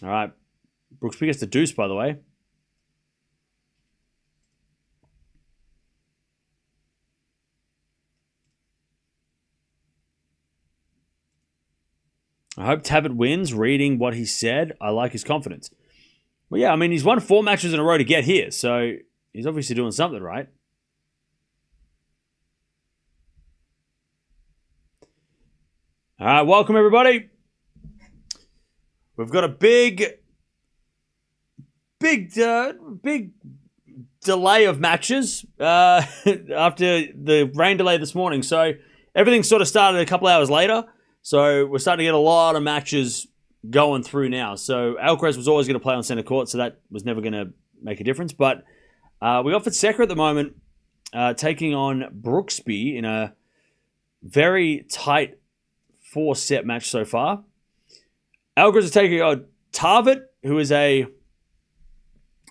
All right. Brooksby gets the deuce, by the way. I hope Tarvet wins, reading what he said. I like his confidence. Well, yeah, I mean, he's won 4 matches in a row to get here, so he's obviously doing something right. All right, welcome, everybody. We've got a big delay of matches after the rain delay this morning. So everything sort of started a couple hours later. So we're starting to get a lot of matches going through now. So Alcaraz was always going to play on center court, so that was never going to make a difference. But we got Fonseca at the moment taking on Brooksby in a very tight 4-set match so far. Alcaraz is taking on Tarvet, who is a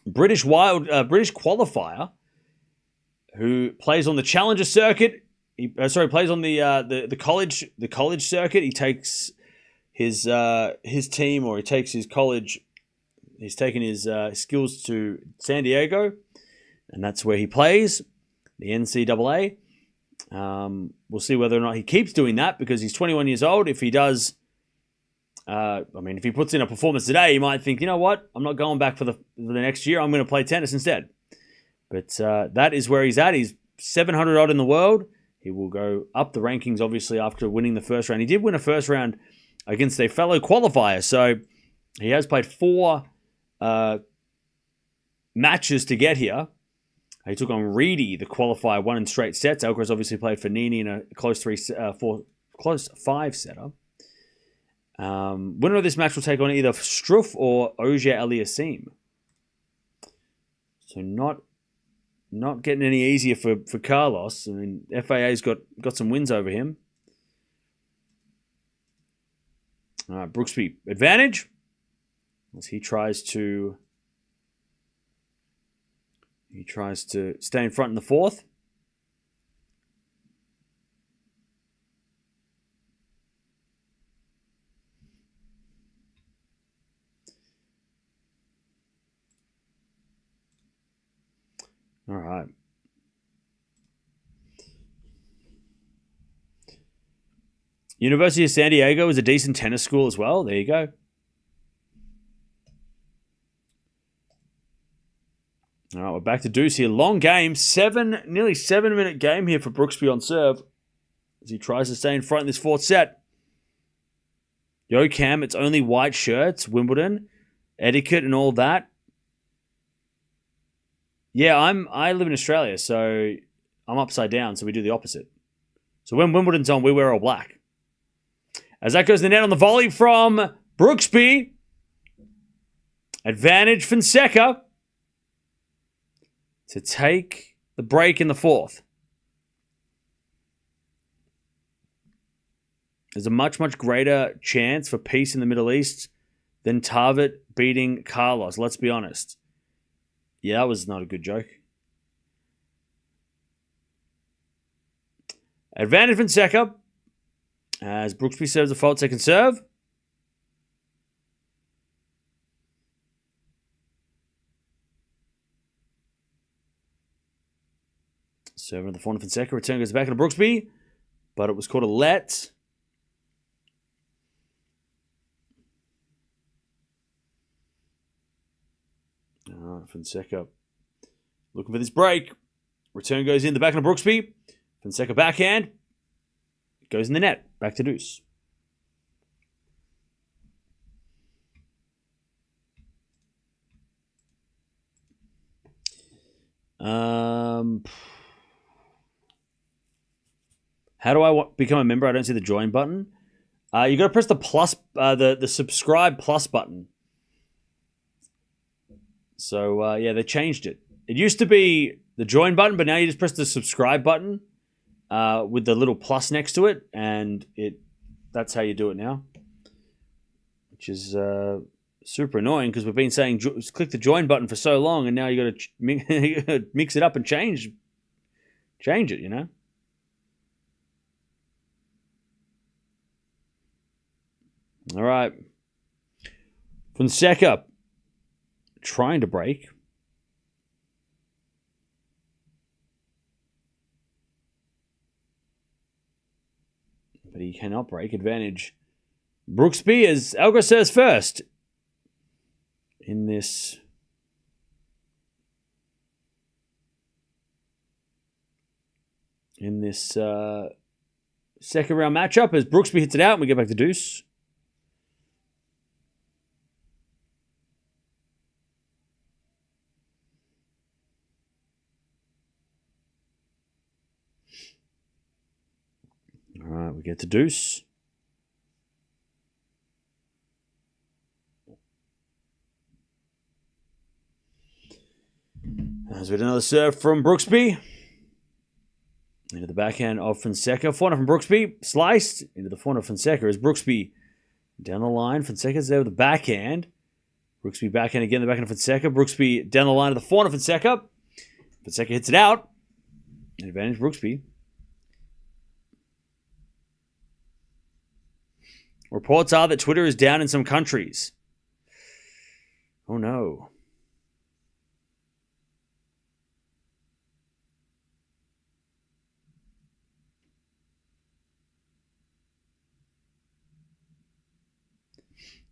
British qualifier who plays on the Challenger circuit. He plays on the college circuit. He takes his team, or he takes his college. He's taken his skills to San Diego, and that's where he plays the NCAA. We'll see whether or not he keeps doing that, because he's 21 years old. If he does, if he puts in a performance today, he might think, you know what, I'm not going back for the next year. I'm going to play tennis instead. But that is where he's at. He's 700 odd in the world. He will go up the rankings, obviously, after winning the first round. He did win a first round against a fellow qualifier, so he has played 4 matches to get here. He took on Reedy, the qualifier, 1 in straight sets. Alcaraz obviously played for Nini in a close 5-setter. Winner of this match will take on either Struff or Auger Aliassime. So not getting any easier for Carlos. I mean, FAA's got some wins over him. All right, Brooksby advantage as he tries to stay in front in the 4th. All right. University of San Diego is a decent tennis school as well. There you go. All right, we're back to deuce here. Long game, nearly 7-minute game here for Brooksby on serve as he tries to stay in front in this 4th set. Yo, Cam, it's only white shirts, Wimbledon, etiquette and all that. Yeah, I live in Australia, so I'm upside down, so we do the opposite. So when Wimbledon's on, we wear all black. As that goes to the net on the volley from Brooksby. Advantage Fonseca to take the break in the 4th. There's a much, much greater chance for peace in the Middle East than Tarvet beating Carlos, let's be honest. Yeah, that was not a good joke. Advantage Fonseca as Brooksby serves a fault second serve. Serving at the front of Fonseca. Return goes back to Brooksby, but it was called a let. All right, Fonseca looking for this break. Return goes in the back of Brooksby. Fonseca backhand. It goes in the net. Back to deuce. How do I become a member? I don't see the join button. You got to press the plus, the subscribe plus button. So yeah, they changed it. It used to be the join button, but now you just press the subscribe button with the little plus next to it, and that's how you do it now. Which is super annoying because we've been saying click the join button for so long, and now you got to mix it up and change it. You know. All right. Fonseca trying to break. But he cannot break. Advantage Brooksby as Alcaraz serves first in this second round matchup as Brooksby hits it out and we get back to deuce. All right, we get to deuce. As we had another serve from Brooksby. Into the backhand of Fonseca. Forehand from Brooksby. Sliced into the forehand of Fonseca as Brooksby down the line. Fonseca's there with the backhand. Brooksby backhand again, the backhand of Fonseca. Brooksby down the line to the forehand of Fonseca. Fonseca hits it out. Advantage Brooksby. Reports are that Twitter is down in some countries. Oh no.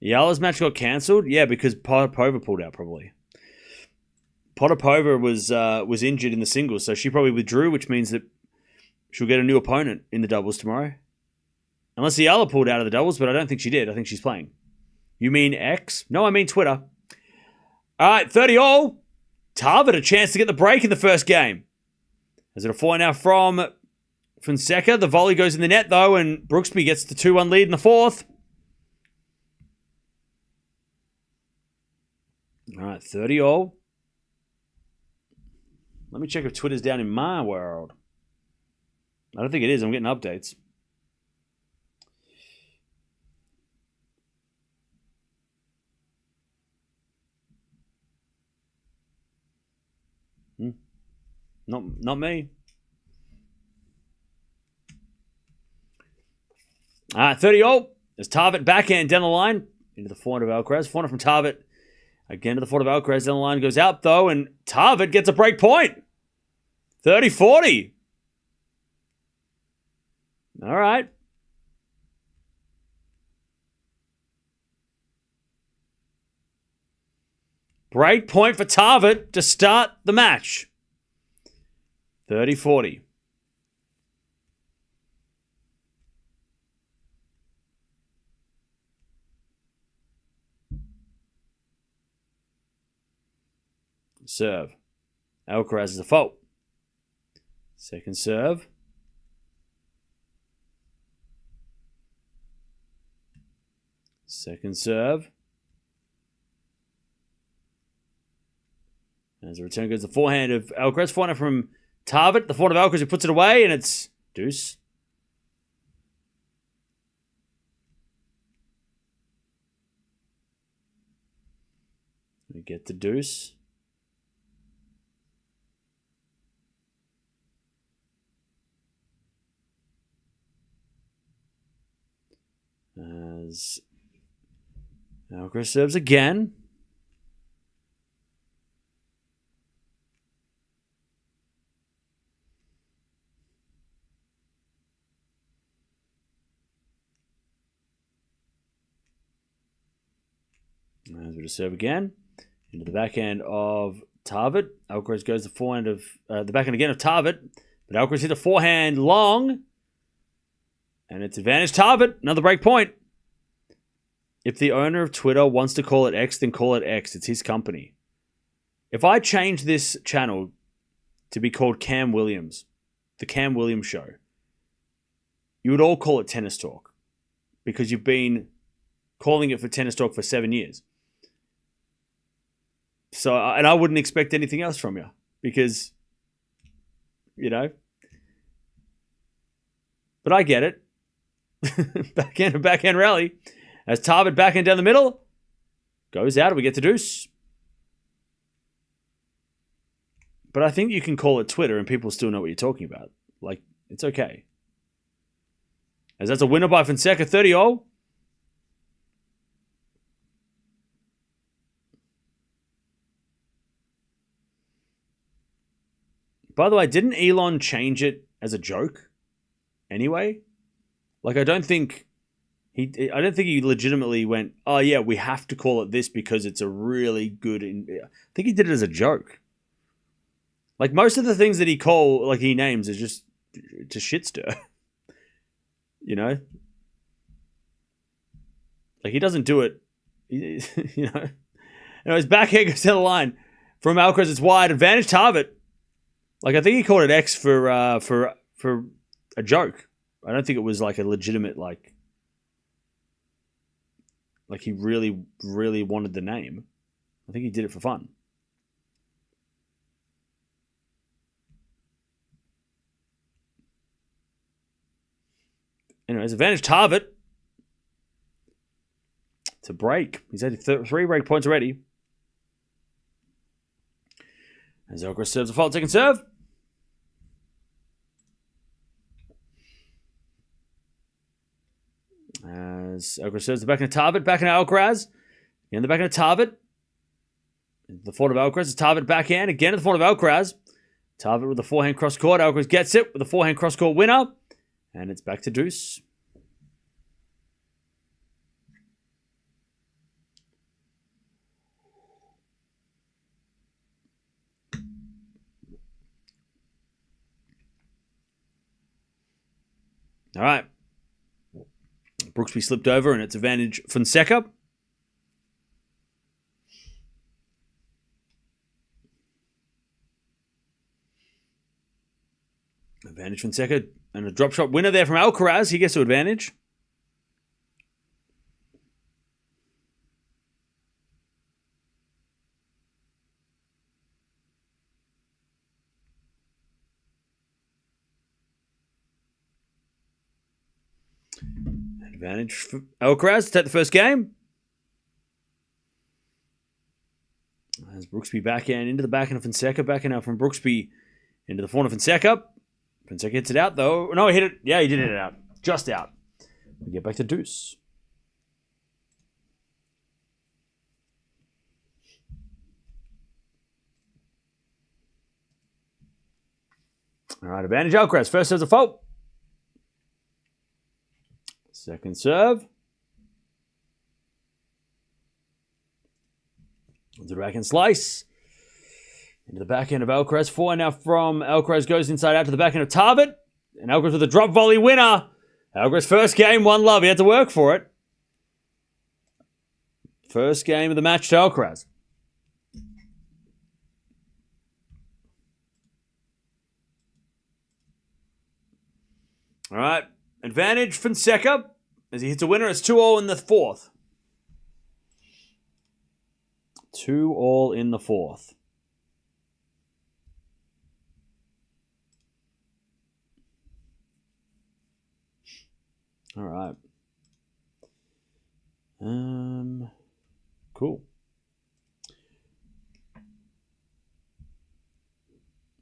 Eala's match got cancelled? Yeah, because Potapova pulled out probably. Potapova was injured in the singles, so she probably withdrew, which means that she'll get a new opponent in the doubles tomorrow. Unless Eala pulled out of the doubles, but I don't think she did. I think she's playing. You mean X? No, I mean Twitter. All right, 30-all. Tarvet a chance to get the break in the first game. Is it a 4 now from Fonseca? The volley goes in the net, though, and Brooksby gets the 2-1 lead in the fourth. All right, 30-all. Let me check if Twitter's down in my world. I don't think it is. I'm getting updates. Not me. All right, 30-all. There's Tarvet backhand down the line into the forehand of Alcaraz. Forehand from Tarvet. Again to the forehand of Alcaraz. Down the line goes out, though, and Tarvet gets a break point. 30-40. All right. Break point for Tarvet to start the match. 30-40. Serve. Alcaraz is a fault. Second serve. Second serve. As the return goes the forehand of Alcaraz. Forehand from Tarvet. The forehand of Alcaraz who puts it away, and it's deuce. We get the deuce. As Alcaraz serves again. As we just serve again. Into the backhand of Tarvet. Alcaraz goes the forehand of the backhand again of Tarvet. But Alcaraz hit the forehand long. And it's advantage Tarvet. Another break point. If the owner of Twitter wants to call it X, then call it X. It's his company. If I change this channel to be called Cam Williams, the Cam Williams Show, you would all call it Tennis Talk. Because you've been calling it for Tennis Talk for 7 years. So, and I wouldn't expect anything else from you. Because, you know. But I get it. backhand rally. As Tarvet backhand down the middle. Goes out. We get to deuce. But I think you can call it Twitter and people still know what you're talking about. Like, it's okay. As that's a winner by Fonseca, 30-all. By the way, didn't Elon change it as a joke anyway? Like, I don't think he legitimately went, oh yeah, we have to call it this because it's a really good... I think he did it as a joke. Like, most of the things that he names is just to shit stir. You know? Like, he doesn't do it, you know? Anyways, backhand goes down the line. From Alcaraz, it's wide. Advantage Tarvet. Like, I think he called it X for a joke. I don't think it was like a legitimate, like he really, really wanted the name. I think he did it for fun. Anyways, advantage Tarvet to break. He's had 3 break points already. As Alcaraz serves a fault, second serve. As Alcaraz serves the back of Tarvet, back into Alcaraz. In the back of Tarvet. The forehand of Alcaraz. Tarvet backhand. Again at the forehand of Alcaraz. Tarvet with the forehand cross court. Alcaraz gets it with the forehand cross court winner. And it's back to deuce. All right. Brooksby slipped over, and it's advantage Fonseca. Advantage Fonseca. And a drop shot winner there from Alcaraz. He gets to advantage. Advantage for Alcaraz to take the first game. As Brooksby backhand into the backhand of Fonseca. Backhand out from Brooksby into the forehand of Fonseca. Fonseca hits it out, though. No, he hit it. Yeah, he did hit it out. Just out. We get back to deuce. All right, advantage Alcaraz. First serve's a fault. Second serve. Into the backhand slice. Into the backhand of Alcaraz. Forehand now from Alcaraz goes inside out to the backhand of Tarvet. And Alcaraz with a drop volley winner. Alcaraz first game, 1-love. He had to work for it. First game of the match to Alcaraz. All right. Advantage Fonseca. As he hits a winner, it's 2-all in the fourth. 2-all in the fourth. All right. Cool.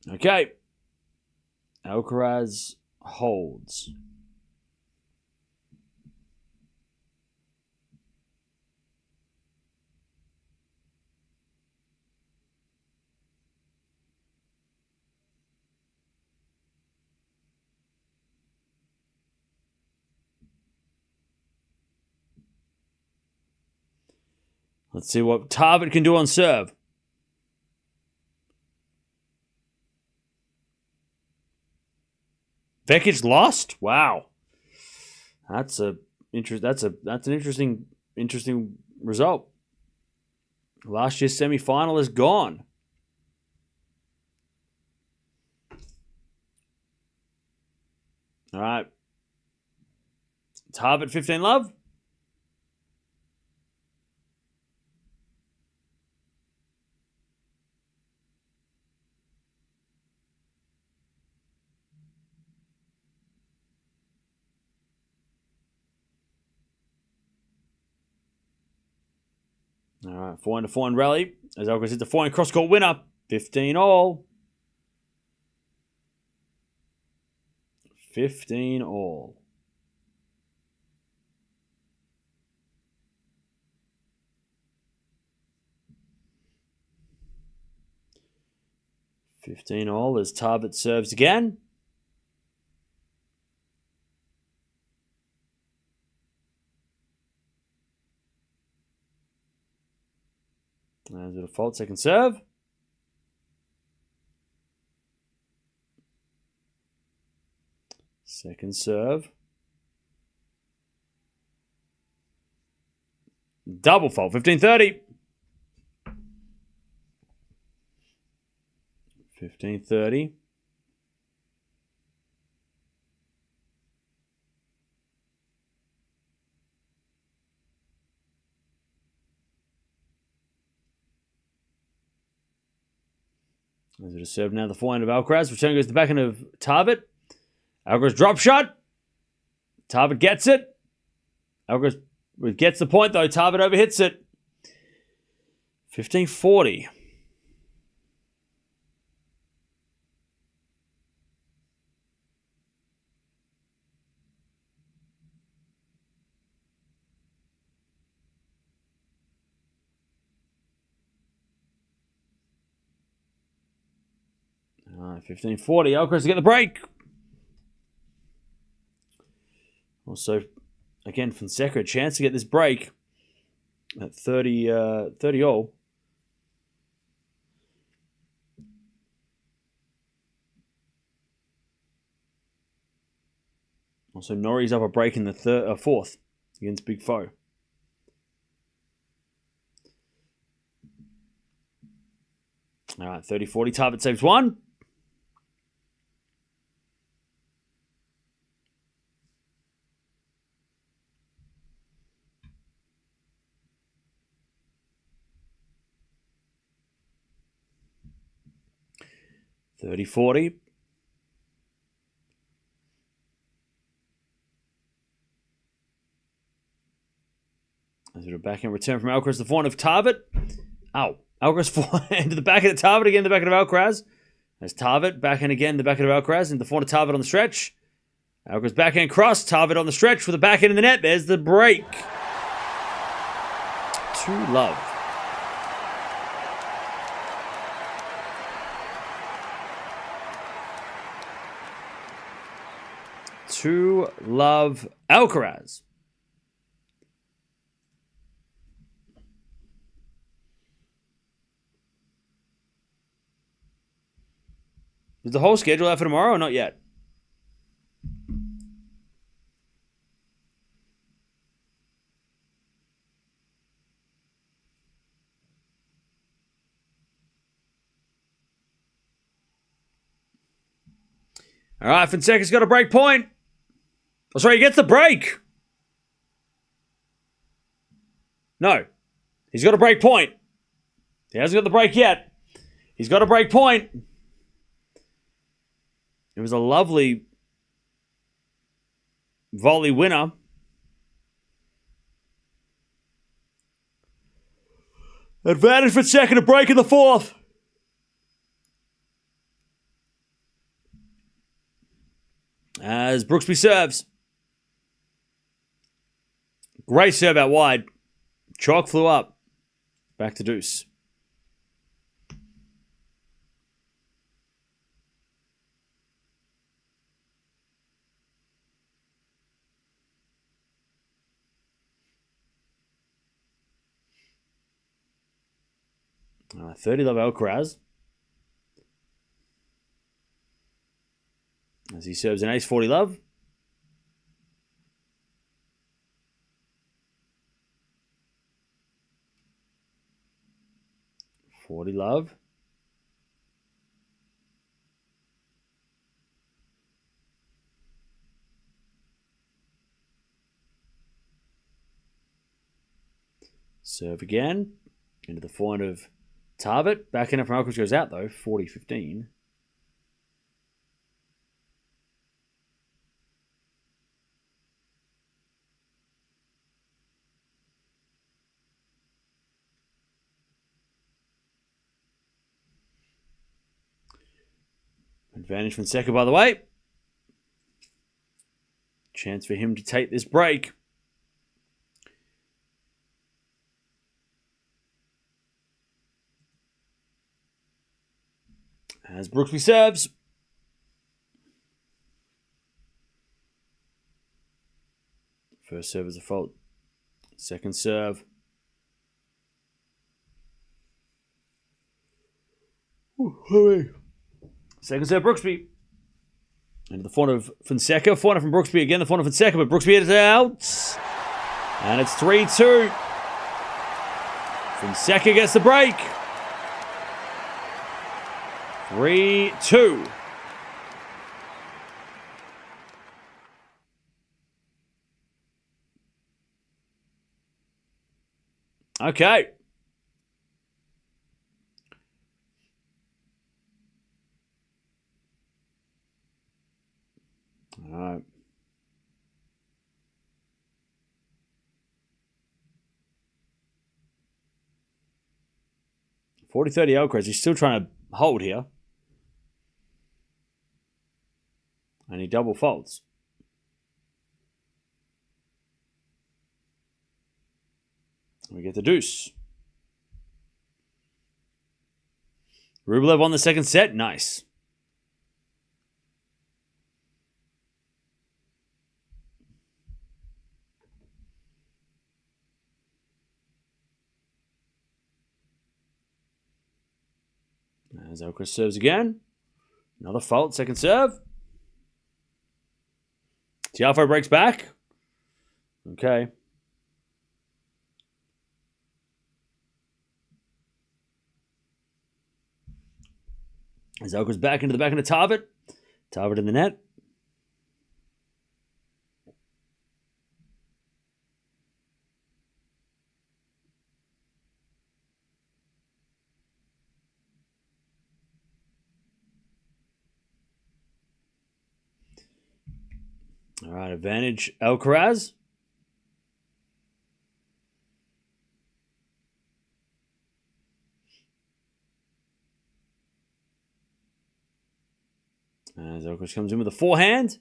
Okay. Alcaraz holds. Let's see what Tarvet can do on serve. Vekic lost? Wow. That's an interesting result. Last year's semi-final is gone. All right. Tarvet 15-love. All right, 4-4 rally. As Alcaraz hits the 4 cross-court winner. 15-all. 15-all. 15 all as Tarvet serves again. There's a default second serve. Second serve. Double fault, 15-30. 15-30. As it is served now, the forehand of Alcaraz. Return goes to the backhand of Tarvet. Alcaraz drop shot. Tarvet gets it. Alcaraz gets the point though. Tarvet overhits it. 15-40. All right, 15-40. Alcaraz to get the break. Also, again, Fonseca, a chance to get this break at 30 all. Also, Norrie's up a break in the fourth against Big Foe. All right, 30-40. Tarvet saves one. $30-40. As we backhand return from Alcaraz, the forehand of Tarvet. Ow. Alcaraz forehand to the backhand of Tarvet, again the backhand of Alcaraz. As Tarvet, backhand again, the backhand of Alcaraz, and the forehand of Tarvet on the stretch. Alcaraz backhand cross, Tarvet on the stretch with the backhand in the net. There's the break. 2-love. To love Alcaraz. Is the whole schedule out for tomorrow or not yet? All right, Fonseca's got a break point. Oh, sorry, he gets the break. No. He's got a break point. He hasn't got the break yet. He's got a break point. It was a lovely volley winner. Advantage for second to break in the fourth. As Brooksby serves. Great serve out wide. Chalk flew up. Back to deuce. All right, 30-love Alcaraz. As he serves an ace 40-love. $40-love. Serve again. Into the forehand of Tarvet. Backhand from Alcaraz goes out though. 40-15. Advantage from Fonseca, by the way. Chance for him to take this break. As Brooksby serves. First serve is a fault. Second serve. Second serve, Brooksby. Into the forehand of Fonseca. Forehand from Brooksby again. The forehand of Fonseca, but Brooksby is out. And it's 3-2. Fonseca gets the break. 3-2. Okay. All right. 40-30 Alcaraz. He's still trying to hold here. And he double faults. We get the deuce. Rublev on the second set. Nice. As Alcaraz serves again. Another fault. Second serve. Tiafoe breaks back. Okay. As Alcaraz back into the backhand of Tarvet. Tarvet in the net. All right, advantage Alcaraz. As Alcaraz comes in with a forehand.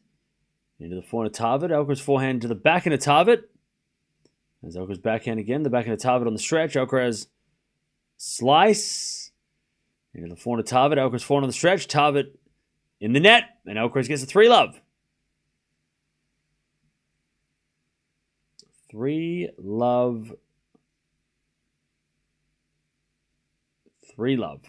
Into the forehand of Tarvet. Alcaraz forehand to the backhand of Tarvet. As Alcaraz backhand again. The backhand of Tarvet on the stretch. Alcaraz slice. Into the forehand of Tarvet. Alcaraz forehand on the stretch. Tarvet in the net. And Alcaraz gets a 3-love. 3-love. 3-love.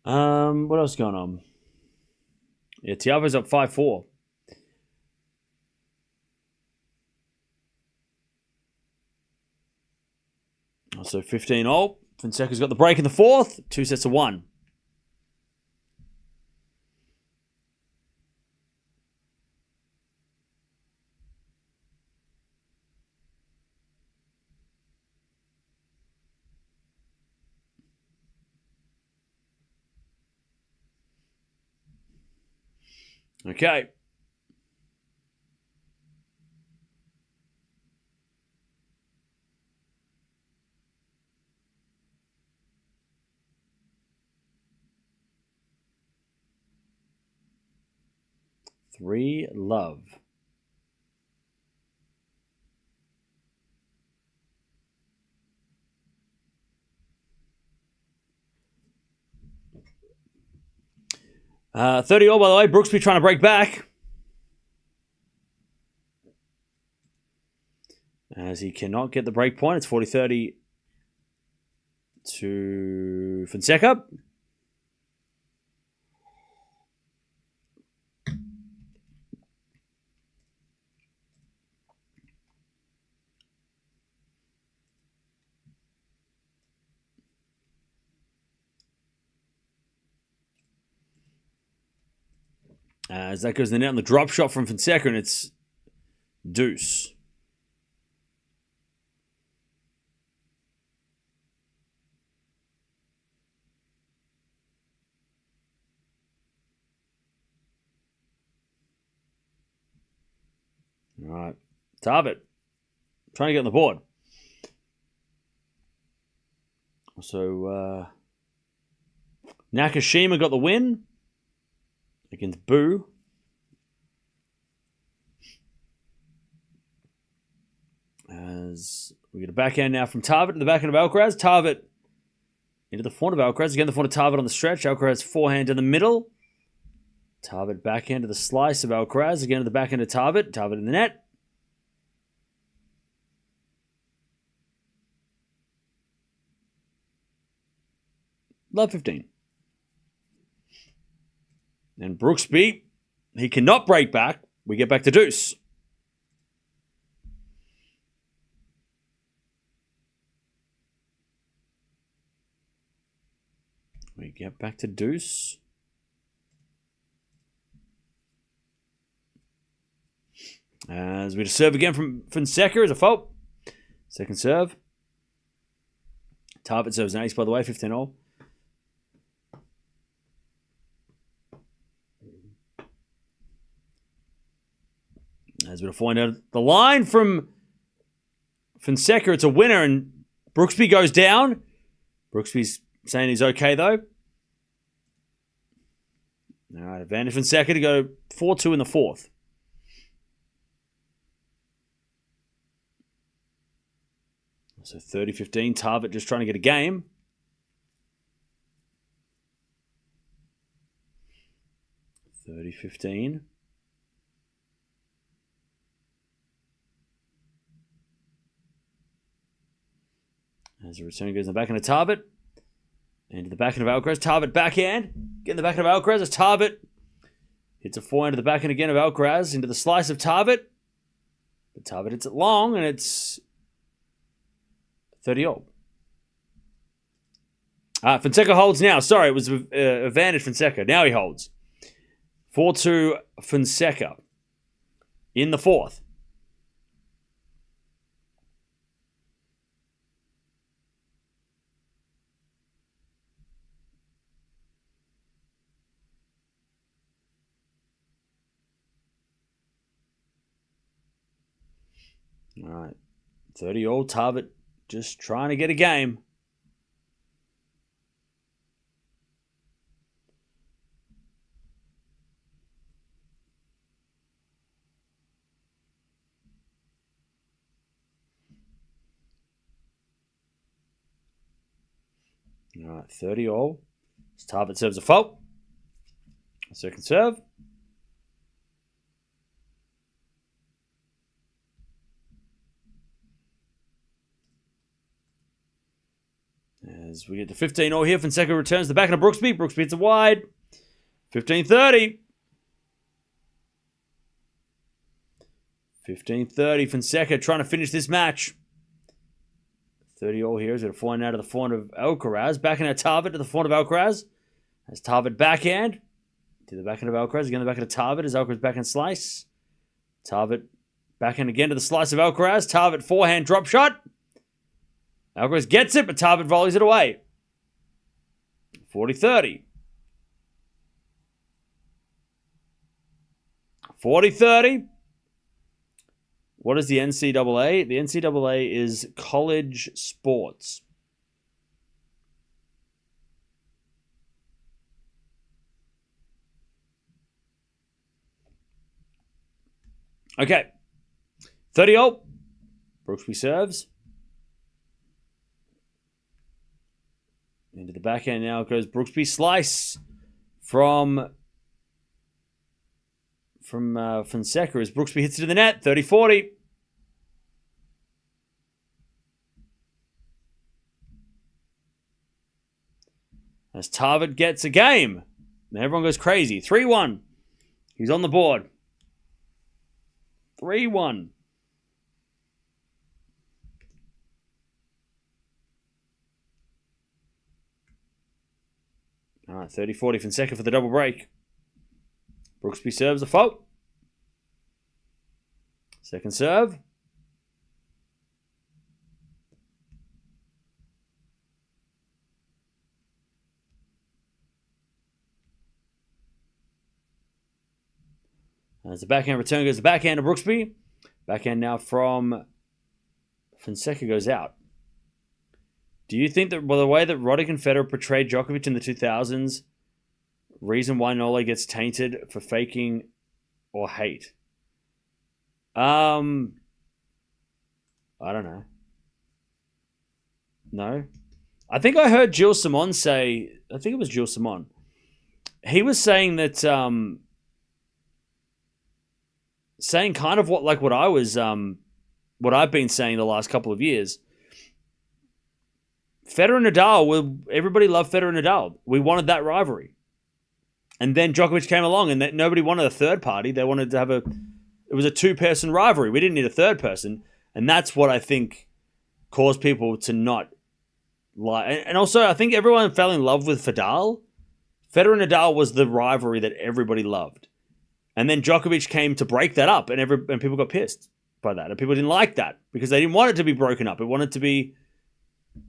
What else is going on? Yeah, Tiafoe's up 5-4. So 15-all. Fonseca's got the break in the fourth. 2 sets of 1. Okay. Three love. Uh, 30-all, by the way. Brooksby trying to break back. As he cannot get the break point. It's 40-30 to Fonseca. As that goes in the net on the drop shot from Fonseca, and it's deuce. All right. Tarvet trying to get on the board. So Nakashima got the win against Boo. As we get a backhand now from Tarvet to the backhand of Alcaraz. Tarvet into the forehand of Alcaraz. Again, the forehand of Tarvet on the stretch. Alcaraz forehand in the middle. Tarvet backhand to the slice of Alcaraz. Again to the backhand of Tarvet. Tarvet in the net. Love 15. And Brooksby, he cannot break back. We get back to deuce. We get back to deuce. As we just serve again from Fonseca as a fault. Second serve. Tarvet serves an ace, by the way, 15-all. As we'll find out the line from Fonseca, it's a winner, and Brooksby goes down. Brooksby's saying he's okay, though. All right, advantage Fonseca to go 4-2 in the fourth. So 30-15, Tarvet just trying to get a game. (30-15). As the return goes in the backhand of Tarvet. Into the backhand of Alcaraz. Tarvet backhand. Get in the backhand of Alcaraz as Tarvet hits a forehand to the backhand again of Alcaraz. Into the slice of Tarvet. But Tarvet hits it long, and it's 30-all. Fonseca holds now. Sorry, it was advantage Fonseca. Now he holds. 4-2 Fonseca in the fourth. All right. 30-all. Tarvet just trying to get a game. All right. 30-all. Tarvet serves a fault. Second serve. As we get to 15-all here, Fonseca returns the backhand of Brooksby. Brooksby hits it wide. 15-30. 15-30. Fonseca trying to finish this match. 30-all here. He's going to find out of the forehand of Alcaraz. Backhand of Tarvet to the forehand of Alcaraz. As Tarvet backhand to the backhand of Alcaraz. Again, the backhand of Tarvet as Alcaraz backhand slice. Tarvet backhand again to the slice of Alcaraz. Tarvet forehand drop shot. Alcaraz gets it, but Tarvet volleys it away. 40-30. 40-30. What is the NCAA? The NCAA is college sports. Okay. 30-all. Brooksby serves. Into the backhand now goes Brooksby. Slice from Fonseca as Brooksby hits it to the net. 30-40. As Tarvet gets a game. And everyone goes crazy. 3-1. He's on the board. 3-1. All right, 30-40 Fonseca for the double break. Brooksby serves a fault. Second serve. As the backhand return goes the backhand of Brooksby. Backhand now from Fonseca goes out. Do you think that the way that Roddick and Federer portrayed Djokovic in the 2000s, reason why Nole gets tainted for faking or hate? I don't know. No. I think I heard Gilles Simon say, I think it was Gilles Simon. He was saying that, saying kind of what I was, what I've been saying the last couple of years. Federer and Nadal, everybody loved Federer and Nadal. We wanted that rivalry. And then Djokovic came along and nobody wanted a third party. They wanted to have it was a two-person rivalry. We didn't need a third person. And that's what I think caused people to not like. And also, I think everyone fell in love with Federer. Federer and Nadal was the rivalry that everybody loved. And then Djokovic came to break that up, and people got pissed by that. And people didn't like that because they didn't want it to be broken up. It wanted to be,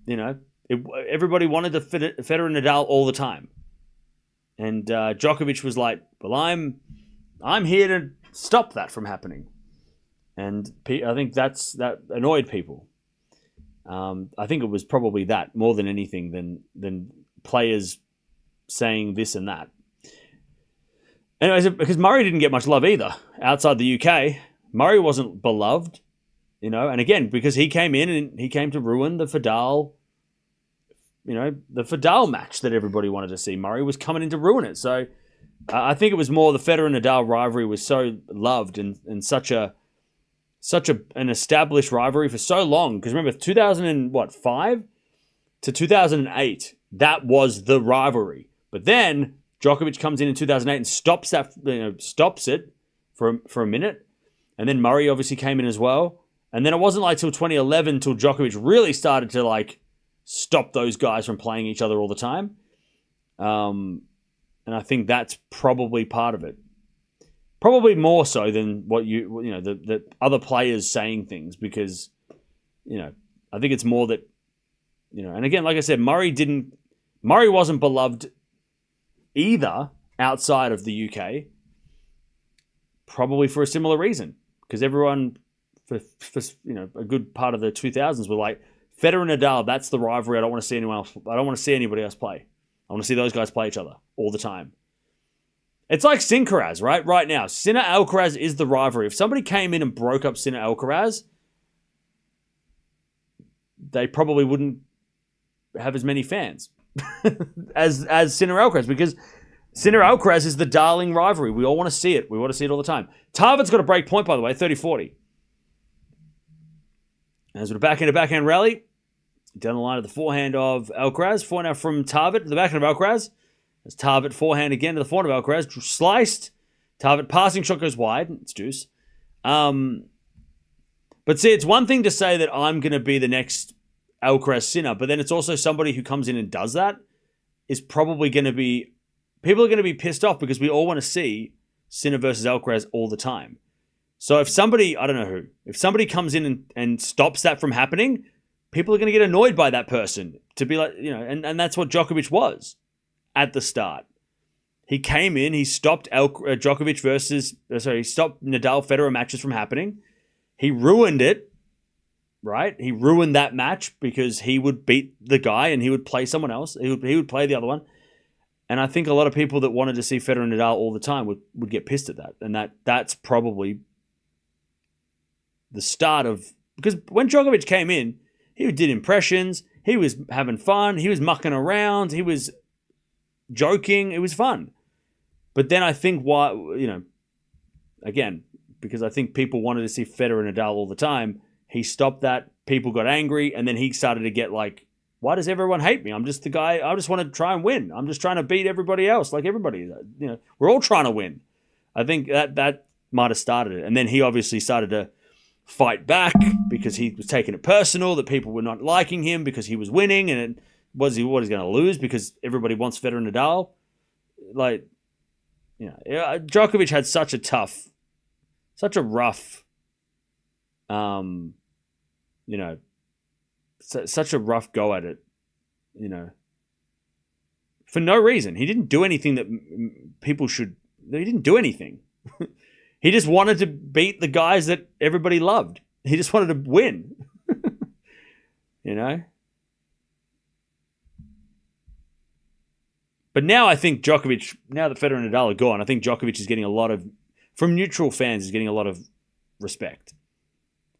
everybody wanted the Federer and Nadal all the time. And Djokovic was like, well, I'm here to stop that from happening. And I think that annoyed people. I think it was probably that more than anything than players saying this and that. Anyways, because Murray didn't get much love either outside the UK. Murray wasn't beloved, and again, because he came in and he came to ruin the Federer, the Federer match that everybody wanted to see. Murray was coming in to ruin it. So I think it was more the Federer and Nadal rivalry was so loved and such an established rivalry for so long. Because remember, 2005 to 2008, that was the rivalry. But then Djokovic comes in 2008 and stops it for a minute. And then Murray obviously came in as well. And then it wasn't like till 2011 till Djokovic really started to stop those guys from playing each other all the time. And I think that's probably part of it. Probably more so than what the other players saying things, because, I think it's more that, and again, like I said, Murray wasn't beloved either outside of the UK, probably for a similar reason, because everyone for a good part of the 2000s were like, Federer and Nadal, that's the rivalry. I don't want to see anyone else. I don't want to see anybody else play. I want to see those guys play each other all the time. It's like Sinner-Alcaraz, right? Right now, Sinner-Alcaraz is the rivalry. If somebody came in and broke up Sinner-Alcaraz, they probably wouldn't have as many fans as Sinner-Alcaraz, because Sinner-Alcaraz is the darling rivalry. We all want to see it. We want to see it all the time. Tarvet's got a break point, by the way, 30-40. As with a backhand rally, down the line of the forehand of Alcaraz. Forehand from Tarvet to the backhand of Alcaraz. As Tarvet forehand again to the forehand of Alcaraz. Sliced. Tarvet passing shot goes wide. It's deuce. But see, it's one thing to say that I'm going to be the next Alcaraz Sinner, but then it's also somebody who comes in and does that is probably going to be... People are going to be pissed off because we all want to see Sinner versus Alcaraz all the time. So if somebody, I don't know who, if somebody comes in and stops that from happening, people are going to get annoyed by that person to be like, and that's what Djokovic was at the start. He came in, he stopped Djokovic he stopped Nadal Federer matches from happening. He ruined it, right? He ruined that match because he would beat the guy and he would play someone else. He would play the other one. And I think a lot of people that wanted to see Federer and Nadal all the time would get pissed at that. And that's probably the start of... Because when Djokovic came in, he did impressions, he was having fun, he was mucking around, he was joking, it was fun. But then I think again, because I think people wanted to see Federer and Nadal all the time, he stopped that, people got angry, and then he started to get like, why does everyone hate me? I'm just the guy, I just want to try and win. I'm just trying to beat everybody else, like everybody. We're all trying to win. I think that might have started it. And then he obviously started to fight back because he was taking it personal, that people were not liking him because he was winning, and what he's going to lose because everybody wants Federer and Nadal. Djokovic had such a rough, such a rough go at it, for no reason. He didn't do anything that people should. He didn't do anything. He just wanted to beat the guys that everybody loved. He just wanted to win. But now I think Djokovic, now that Federer and Nadal are gone, I think Djokovic is getting from neutral fans, is getting a lot of respect.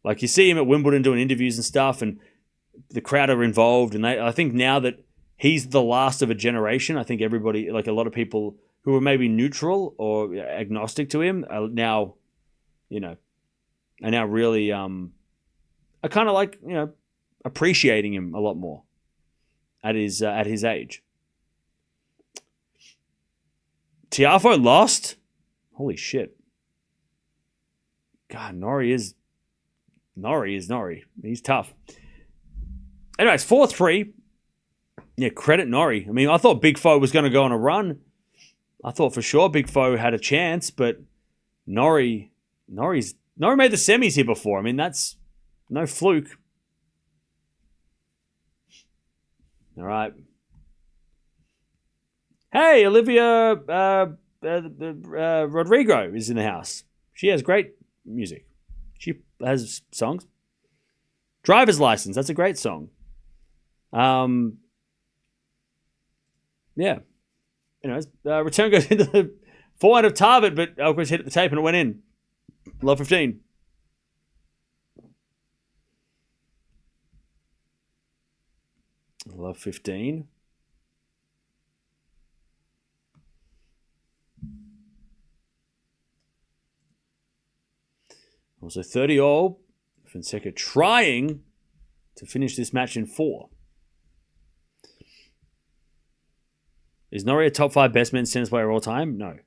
Like, you see him at Wimbledon doing interviews and stuff, and the crowd are involved. And I think now that he's the last of a generation, I think everybody, like a lot of people who were maybe neutral or agnostic to him, are now, really, are kind of like, appreciating him a lot more at his age. Tiafoe lost? Holy shit. God, Norrie is Norrie. He's tough. Anyways, 4-3. Yeah, credit Norrie. I mean, I thought Big Foe was going to go on a run. I thought for sure Big Foe had a chance, but Norrie made the semis here before. I mean, that's no fluke. All right. Hey, Olivia Rodrigo is in the house. She has great music. She has songs. Driver's License. That's a great song. Yeah. Return goes into the forehand of Tarvet, but Alcaraz hit at the tape and it went in. Love 15. Love 15. Also 30 all. Fonseca trying to finish this match in 4. Is Norrie a top 5 best men's tennis player of all time? No.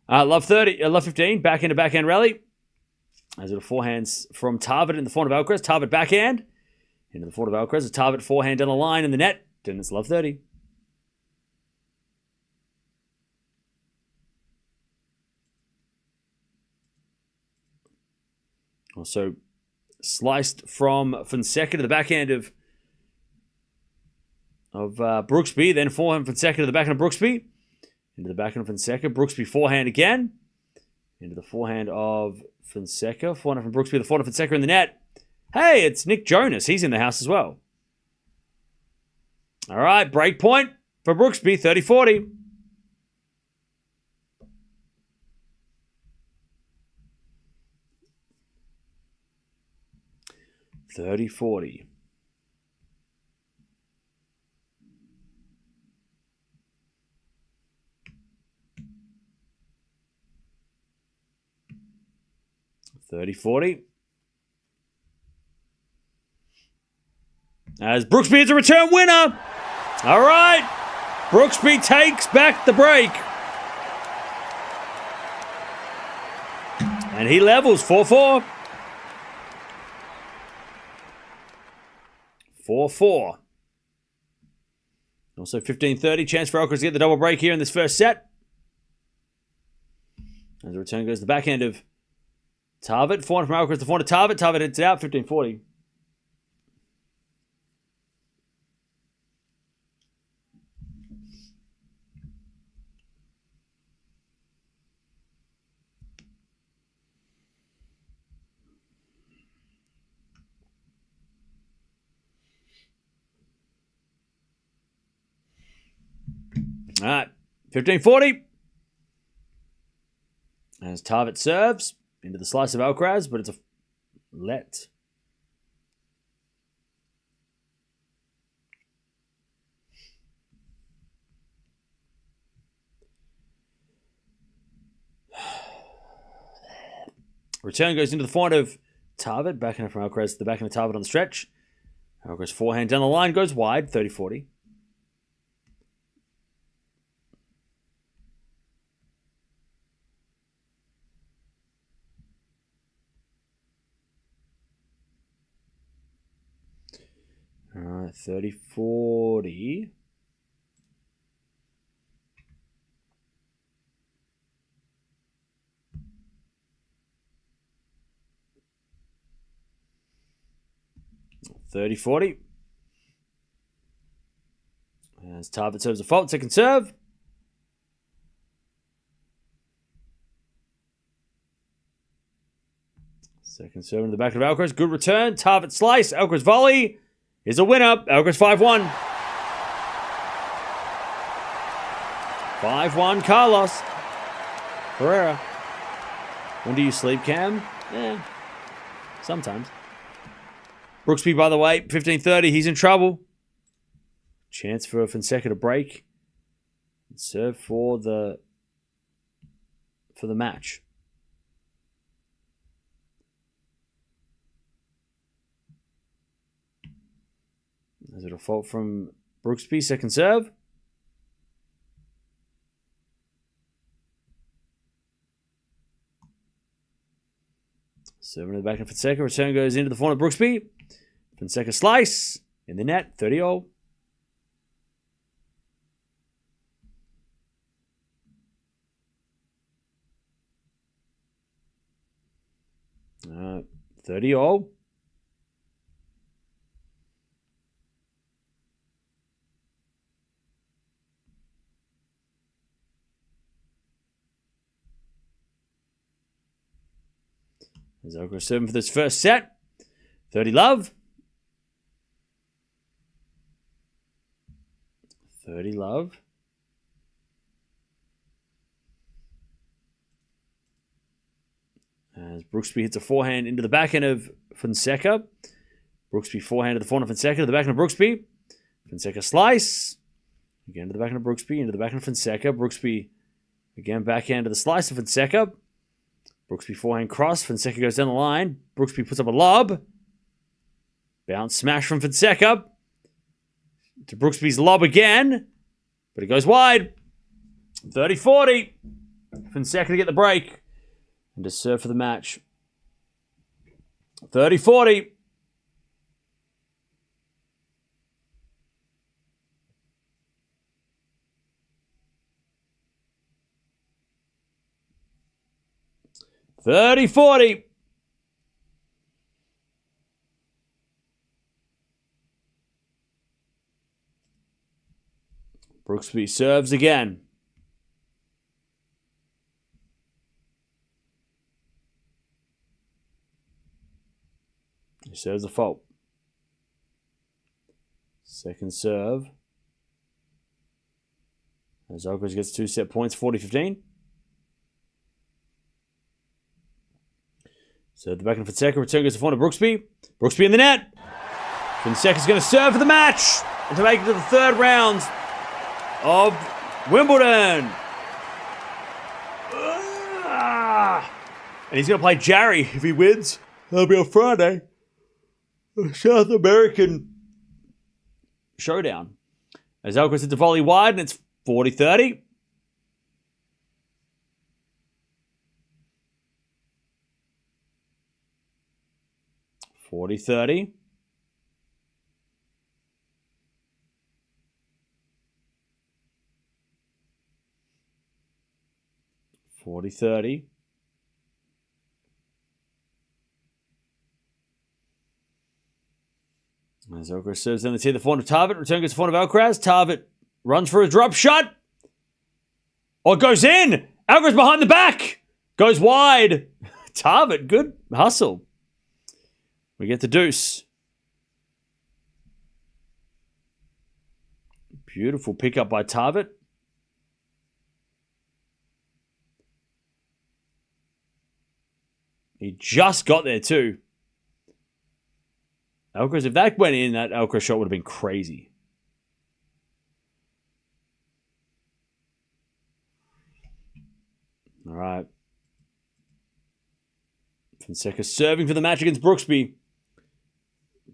Love 15. Backhand to backhand rally. As it forehands from Tarvet in the forehand of Alcaraz. Tarvet backhand. Into the forehand of Alcaraz. A Tarvet forehand down the line in the net. And it's love 30. Also sliced from Fonseca to the backhand of Brooksby. Then forehand Fonseca to the backhand of Brooksby. Into the backhand of Fonseca. Brooksby forehand again. Into the forehand of Fonseca. Forehand from Brooksby. The forehand of Fonseca in the net. Hey, it's Nick Jonas. He's in the house as well. All right, break point for Brooksby. 30-40. $30-40. $30-40. As Brooksby is a return winner. All right. Brooksby takes back the break. And he levels 4-4. 4-4. Also 15-30. Chance for Alcaraz to get the double break here in this first set. As the return goes to the backhand of Tarvet. Forehand from Alcaraz to forehand of Tarvet. Tarvet hits it out. 15-40. All right, 15-40. As Tarvet serves into the slice of Alcaraz, but it's a let. Return goes into the forehand of Tarvet. Backhand from Alcaraz to the backhand of Tarvet on the stretch. Alcaraz forehand down the line goes wide, 30-40. All right, 30-40. $30-40. As Tarvet serves a fault, second serve. Second serve in the back of Alcaraz. Good return. Tarvet slice. Alcaraz volley is a winner. Alcaraz 5-1. 5-1 Carlos Ferreira. When do you sleep, Cam? Yeah. Sometimes. Brooksby, by the way, 15-30. He's in trouble. Chance for Fonseca to break. And serve for the match. There's a default from Brooksby, second serve. Serving to the back of Fonseca. Return goes into the forehand of Brooksby. Fonseca slice in the net, 30-all. Uh, 30-all. As Alcaraz serving for this first set. 30-love. 30-love. As Brooksby hits a forehand into the backhand of Fonseca. Brooksby forehand to the forehand of Fonseca to the backhand of Brooksby. Fonseca slice. Again to the backhand of Brooksby, into the backhand of Fonseca. Brooksby again backhand to the slice of Fonseca. Brooksby forehand cross. Fonseca goes down the line. Brooksby puts up a lob. Bounce smash from Fonseca. To Brooksby's lob again. But it goes wide. 30-40. Fonseca to get the break. And to serve for the match. 30-40. Brooksby serves again. He serves a fault. Second serve. As Alcaraz gets 2 set points, 40-15. So at the back of Fonseca, return goes to front of Brooksby. Brooksby in the net. Fonseca's going to serve for the match and to make it to the third round of Wimbledon. And he's going to play Jarry if he wins. That'll be on Friday. South American showdown. As Alcaraz hits a volley wide and it's 40-30. 40-30. As Alcaraz serves down the tee, the forehand of Tarvet. Return goes to the forehand of Alcaraz. Tarvet runs for a drop shot. Oh, it goes in. Alcaraz behind the back. Goes wide. Tarvet, good hustle. We get the deuce. Beautiful pickup by Tarvet. He just got there too. Alcaraz, if that went in, that Alcaraz shot would have been crazy. All right. Fonseca serving for the match against Brooksby.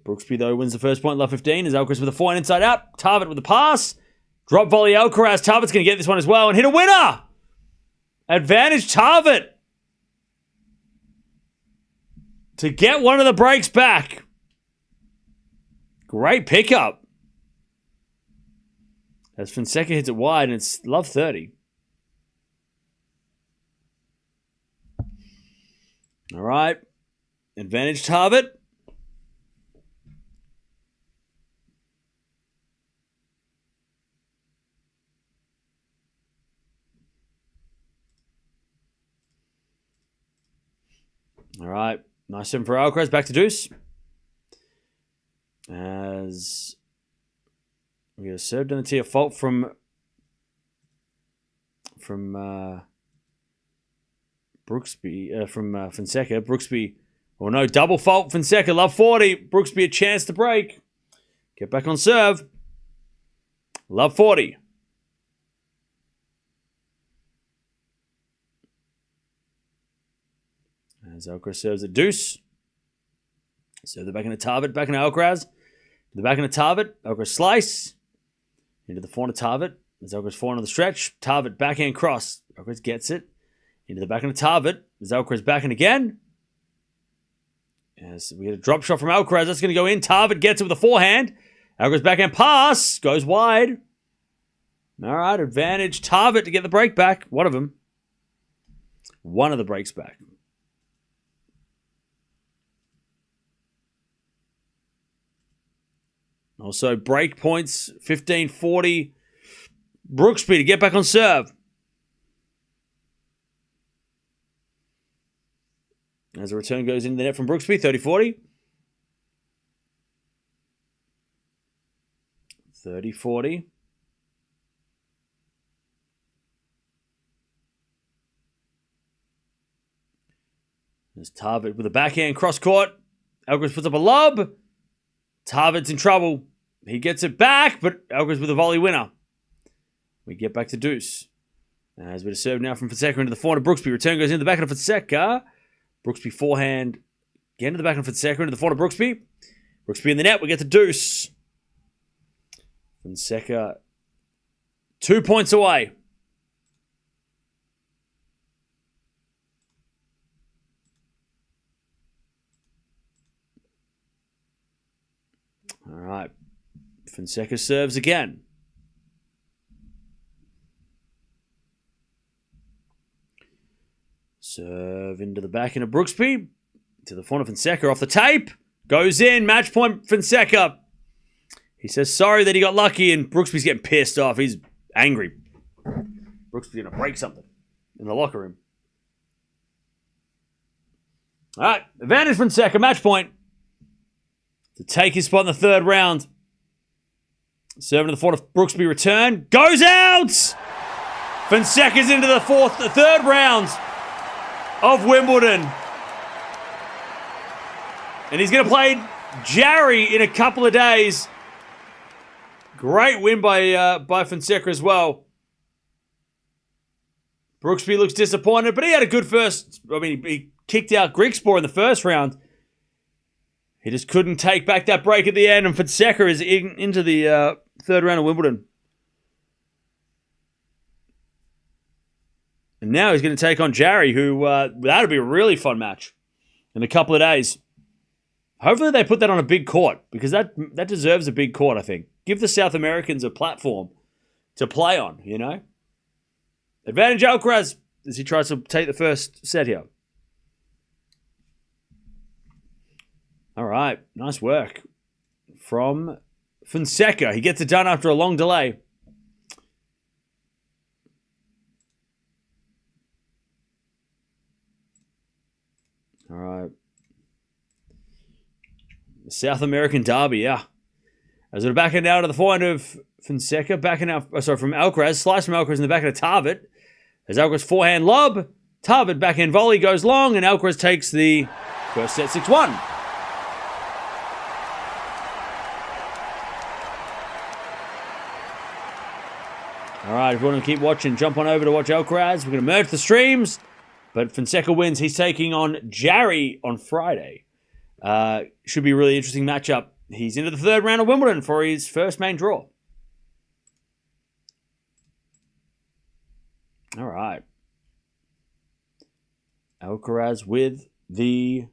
Brooksby, though, wins the first point, love 15. As Alcaraz with a forehand inside out. Tarvet with a pass. Drop volley Alcaraz. Tarvet's going to get this one as well and hit a winner. Advantage Tarvet to get one of the breaks back. Great pickup. As Fonseca hits it wide and it's love 30. All right. Advantage Tarvet. All right. Nice 7 for Alcaraz. Back to deuce. As we get a serve down the tee, a fault from Brooksby, from Fonseca. Brooksby Oh no, double fault Fonseca, love 40. Brooksby a chance to break. Get back on serve. Love 40. As Alcaraz serves a deuce. Serve the back into Tarvet, back into Alcaraz. The back into Tarvet. Alcaraz slice. Into the forehand of Tarvet. As Alcaraz forehand on the stretch. Tarvet backhand cross. Alcaraz gets it. Into the back into Tarvet. As Alcaraz backhand again. As we get a drop shot from Alcaraz. That's going to go in. Tarvet gets it with a forehand. Alcaraz backhand pass. Goes wide. All right, advantage. Tarvet to get the break back. One of them. One of the breaks back. Also, break points, 15-40. Brooksby to get back on serve. As a return goes into the net from Brooksby, 30-40. 30-40. There's Tarvet with a backhand cross court. Alcaraz puts up a lob. Tarvet's in trouble. He gets it back, but Alcaraz with a volley winner. We get back to deuce. As we serve now from Fonseca into the forehand of Brooksby. Return goes into the back of Fonseca. Brooksby forehand. Again to the back of Fonseca into the forehand of Brooksby. Brooksby in the net. We get to deuce. Fonseca 2 points away. All right. Fonseca serves again. Serve into the back into Brooksby. To the front of Fonseca off the tape. Goes in. Match point Fonseca. He says sorry that he got lucky, and Brooksby's getting pissed off. He's angry. Brooksby's going to break something in the locker room. All right. Advantage Fonseca. Match point. To take his spot in the third round. Serving to the fourth of Brooksby return. Goes out! Fonseca's into the third round of Wimbledon. And he's going to play Jarry in a couple of days. Great win by Fonseca as well. Brooksby looks disappointed, but he had a good first. I mean, he kicked out Grigspor in the first round. He just couldn't take back that break at the end, and Fonseca is into the third round of Wimbledon. And now he's going to take on Jarry, who that'll be a really fun match in a couple of days. Hopefully they put that on a big court, because that deserves a big court, I think. Give the South Americans a platform to play on, you know? Advantage Alcaraz as he tries to take the first set here. All right, nice work from Fonseca. He gets it done after a long delay. All right. The South American derby, yeah. As we're backing out to the forehand of Fonseca, backing out, from Alcaraz, slice from Alcaraz in the back of Tarvet. As Alcaraz forehand lob, Tarvet backhand volley goes long, and Alcaraz takes the first set 6-1. All right, if you want to keep watching, jump on over to watch Alcaraz. We're going to merge the streams, but Fonseca wins. He's taking on Jarry on Friday. Should be a really interesting matchup. He's into the third round of Wimbledon for his first main draw. All right. Alcaraz with the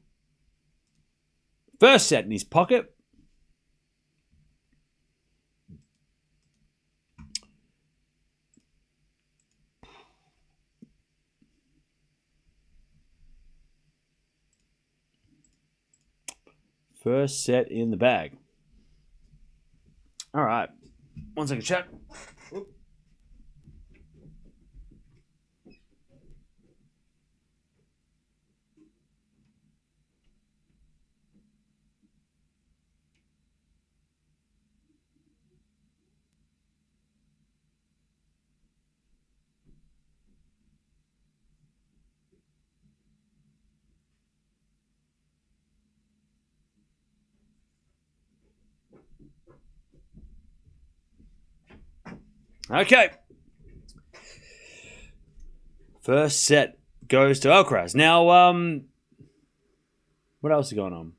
first set in his pocket. First set in the bag. All right. 1 second, chat. Oop. Okay. First set goes to Alcaraz. Now, what else is going on?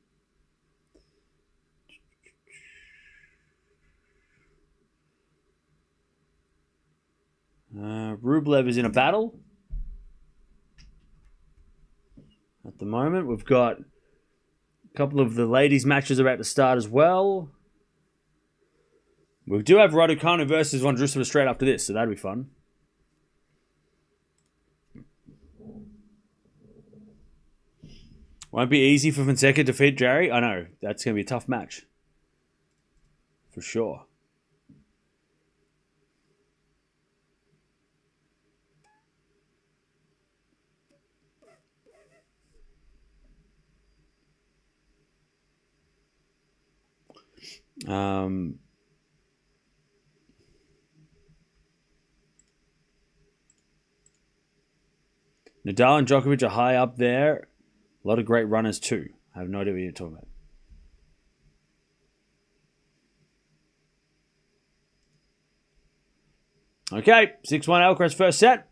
Rublev is in a battle. At the moment, we've got a couple of the ladies' matches about to start as well. We do have Raducanu versus Vondrousova straight after this, so that'll be fun. Won't be easy for Fonseca to defeat Jarry. I know, that's going to be a tough match. For sure. Nadal and Djokovic are high up there. A lot of great runners too. I have no idea what you're talking about. Okay, 6-1 Alcaraz first set.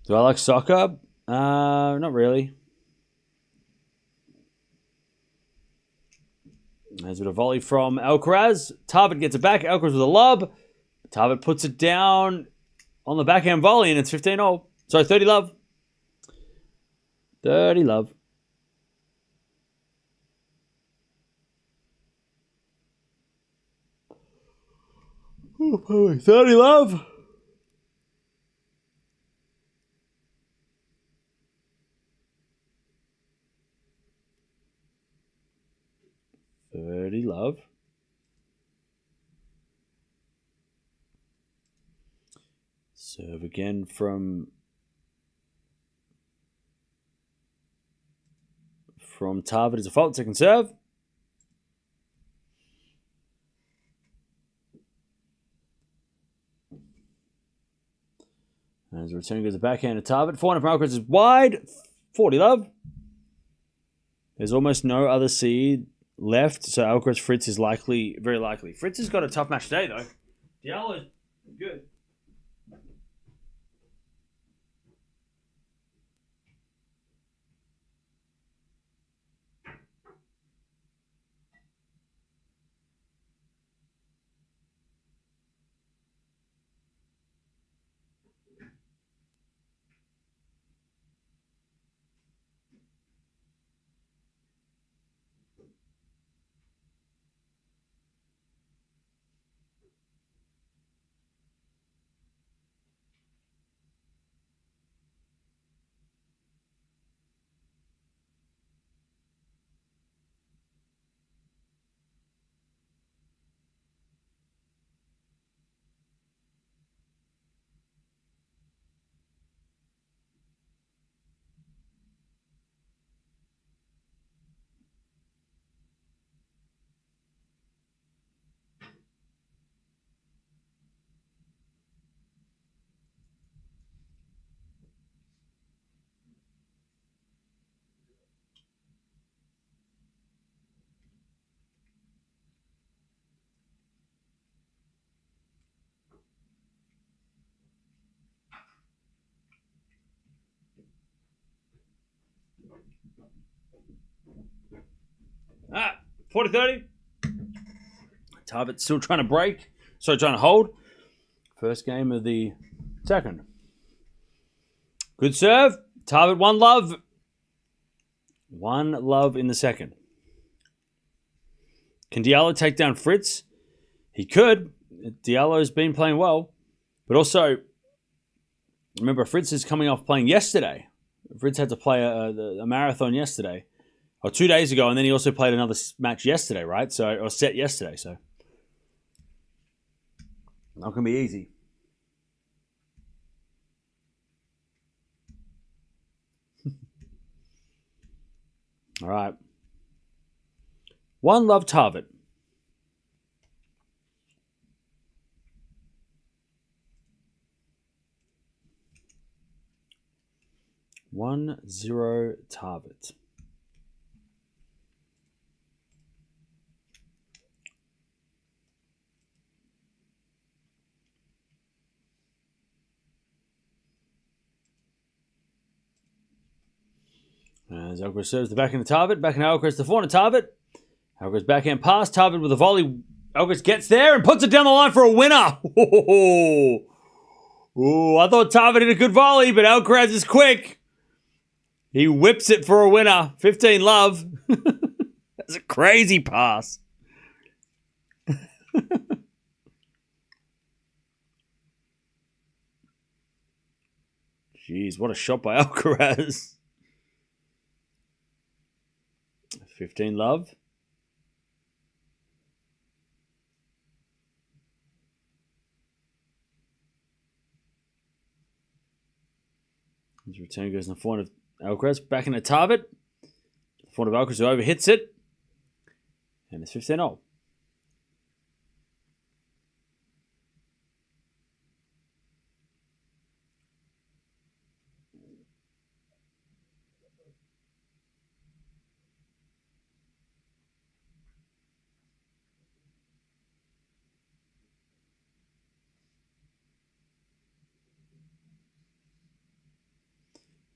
Do I like soccer? Not really. There's a bit of volley from Alcaraz. Tarvet gets it back. Alcaraz with a lob. Tarvet puts it down on the backhand volley, and it's 15-all. Sorry, 30-love. 30-love. Oh, 30-love. Love. Serve again from Tarvet as a fault. Second serve. As the return goes the backhand to Tarvet. 400 from Alcaraz is wide. 40-love. There's almost no other seed left, so Alcaraz Fritz is very likely. Fritz has got a tough match today, though. Diallo's good. Ah, 40-30. Tarvet still trying to break. So trying to hold. First game of the second. Good serve. Tarvet 1-love. 1-love in the second. Can Diallo take down Fritz? He could. Diallo's been playing well. But also, remember, Fritz is coming off playing yesterday. Fritz had to play a marathon yesterday. Or 2 days ago, and then he also played another match yesterday, right? Or set yesterday, so. Not going to be easy. All right. One Love Tarvet. One zero Tarvet. As Alcaraz serves the backhand to Tarvet. Backhand Alcaraz to forehand to Tarvet. Alcaraz backhand pass. Tarvet with a volley. Alcaraz gets there and puts it down the line for a winner. Ooh, I thought Tarvet did a good volley, but Alcaraz is quick. He whips it for a winner. 15 love. That's a crazy pass. Jeez, what a shot by Alcaraz. 15 love. His return goes in the forehand of Alcaraz. Back into Tarvet. The forehand of Alcaraz who overhits it. And it's 15-0.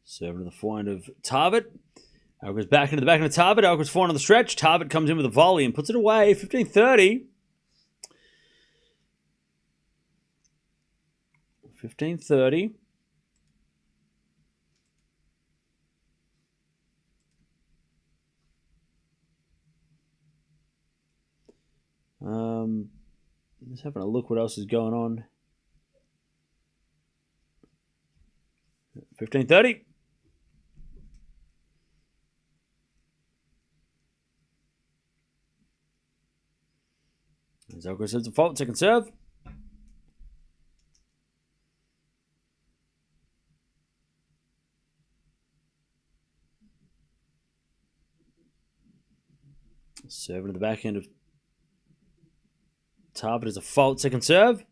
Serve to the forehand of Tarvet. Alcaraz back into the backhand of Tarvet. Alcaraz forehand on the stretch. Tarvet comes in with a volley and puts it away. 15-30. 15-30. Just having a look what else is going on. 15-30. As Alcaraz hits a fault, second serve. Serving to the backhand of Tarvet is a fault, second serve.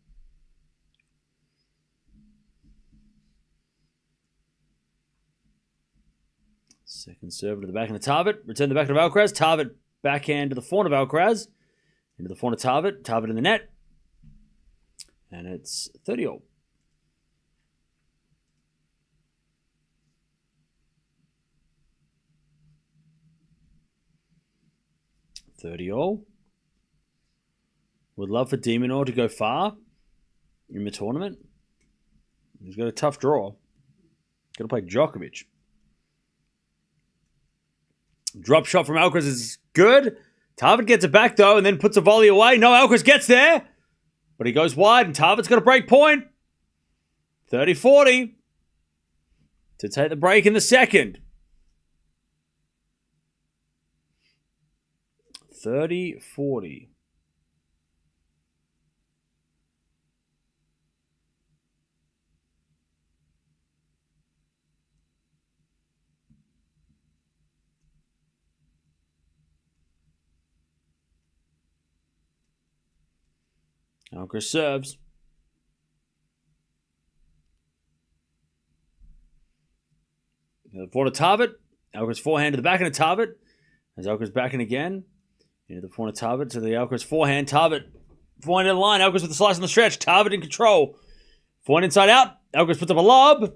Second serve to the backhand of Tarvet. Return the backhand of Alcaraz. Tarvet backhand to the forehand of Alcaraz. Into the forehand of Tarvet. Tarvet in the net. And it's 30-all. Would love for Demonor to go far in the tournament. He's got a tough draw. Got to play Djokovic. Drop shot from Alcaraz is good. Tarvet gets it back though and then puts a volley away. No, Alcaraz gets there. But he goes wide and Tarvet's got a break point. 30-40 to take the break in the second. 30-40. Alcaraz serves. Forehand to Tarvet. Alcaraz forehand to the backhand of Tarvet. As Alcaraz backhand again. Into the forehand of Tarvet to the Alcaraz forehand. Tarvet forehand in the line. Alcaraz with the slice on the stretch. Tarvet in control. Forehand inside out. Alcaraz puts up a lob.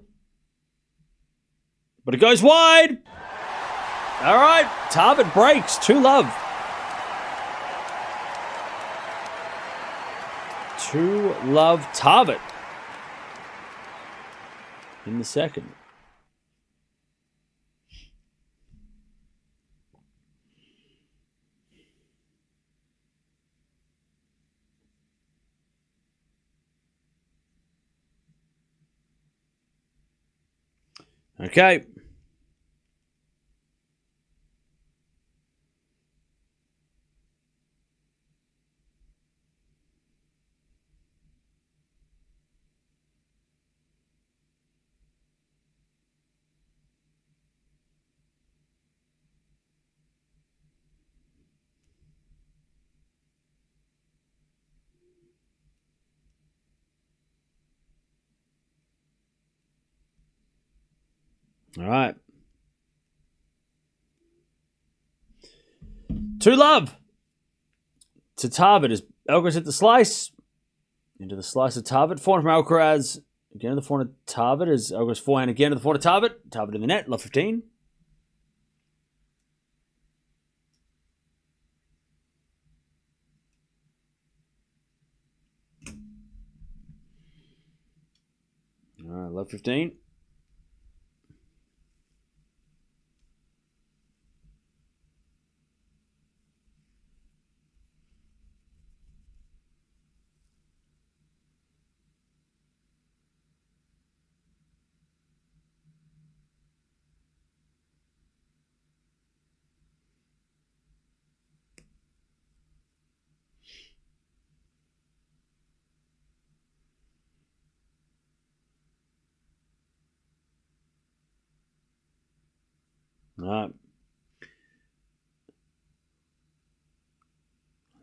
But it goes wide. All right. Tarvet breaks. 2 love. 2 love Tarvet in the second. Okay. All right. 2-love to Tarvet as Alcaraz hit the slice. Into the slice of Tarvet. Forehand from Alcaraz. Again to the forehand of Tarvet as Alcaraz forehand again to the forehand of Tarvet. Tarvet in the net. Love 15. All right, love 15. All right.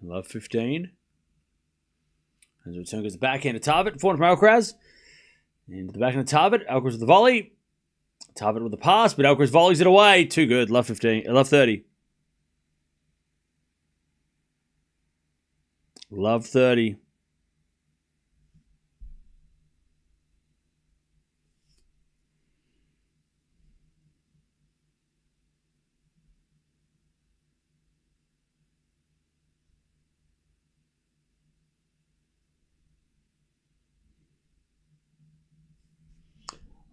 Love 15. As the return goes the backhand to Tarvet. Forehand from Alcaraz. Into the backhand to Tarvet. Alcaraz with the volley. Tarvet with the pass, but Alcaraz volleys it away. Too good. Love 15. Love 30. Love 30.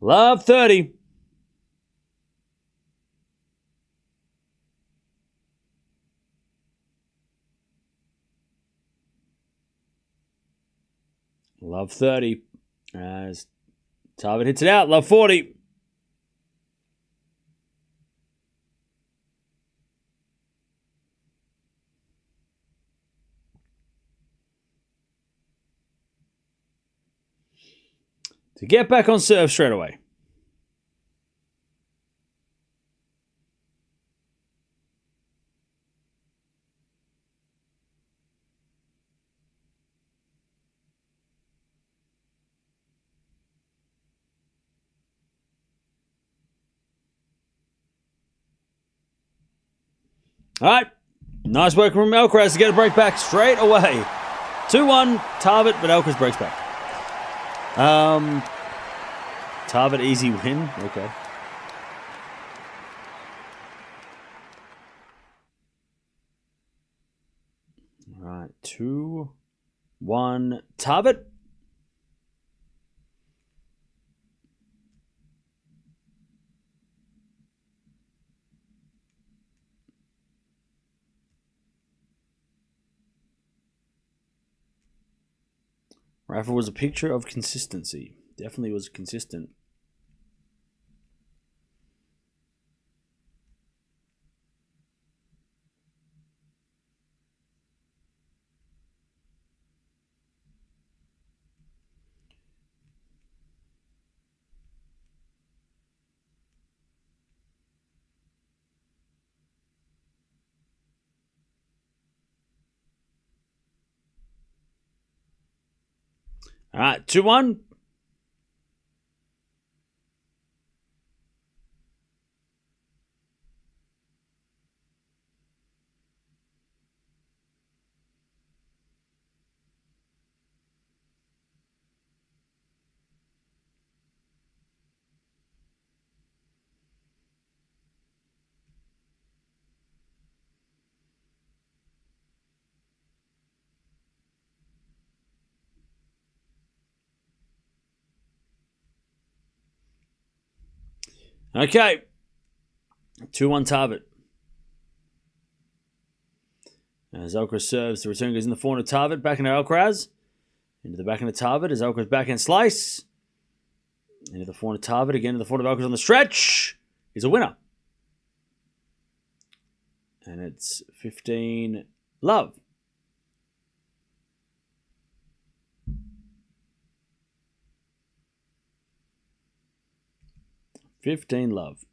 Love 30. Love 30. As Tarvet hits it out. Love 40. To get back on serve straight away. All right. Nice work from Alcaraz to get a break back straight away. 2-1, Tarvet, but Alcaraz breaks back. Tarvet easy win. Okay. All right. 2-1, Tarvet. Rafa was a picture of consistency. Definitely was consistent. All right, 2-1. Okay. 2-1 Tarvet. As Alcaraz serves, the return goes in the forehand of Tarvet. Back into Alcaraz. Into the backhand of Tarvet as Alcaraz backhand slice. Into the forehand of Tarvet. Again to the forehand of Alcaraz on the stretch. He's a winner. And it's 15 love. 15 love.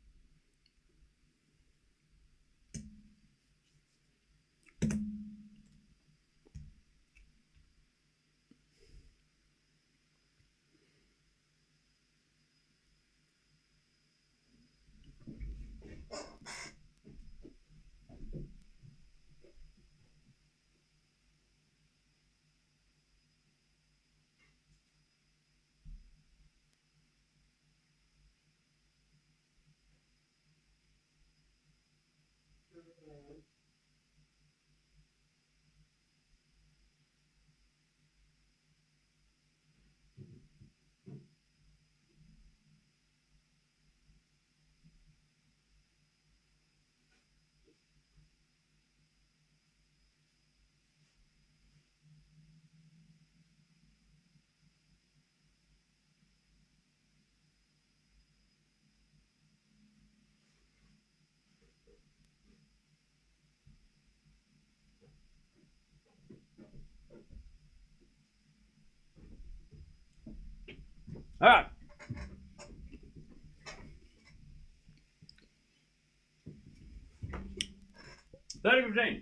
All right. $30.15.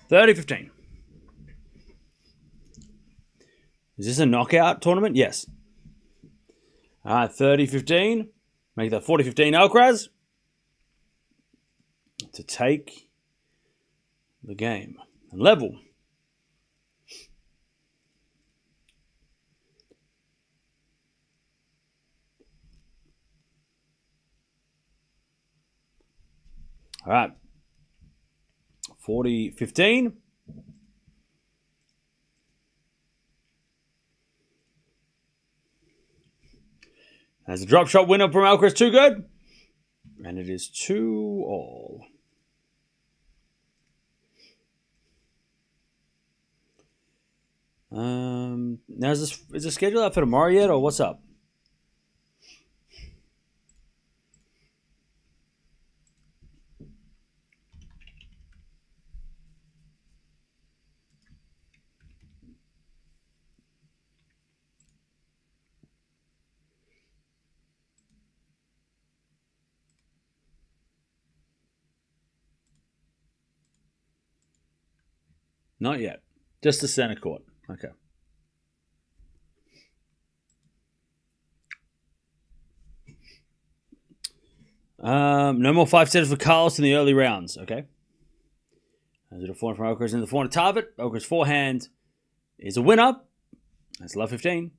$30.15. Is this a knockout tournament? Yes. All right, 30-15. Make that 40-15 Alcaraz to take the game. Level. All right. 40-15. As a drop shot winner from Alcaraz, too good. And it is 2-all. Now is the schedule out for tomorrow yet, or what's up? Not yet. Just the center court. Okay. No more 5 setters for Carlos in the early rounds. Okay. As it a forehand from Alcaraz in the forehand Tarvet. Alcaraz forehand is a winner. That's love 15.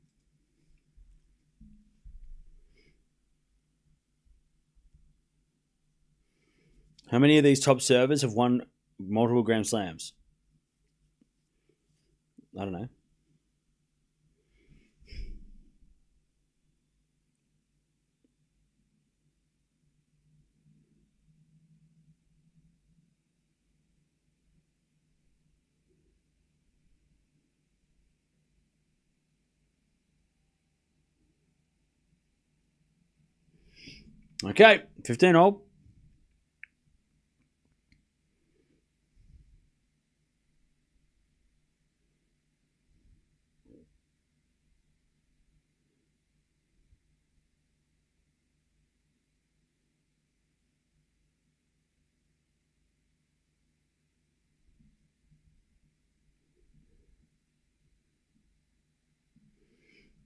How many of these top servers have won multiple Grand Slams? I don't know. Okay, 15-all.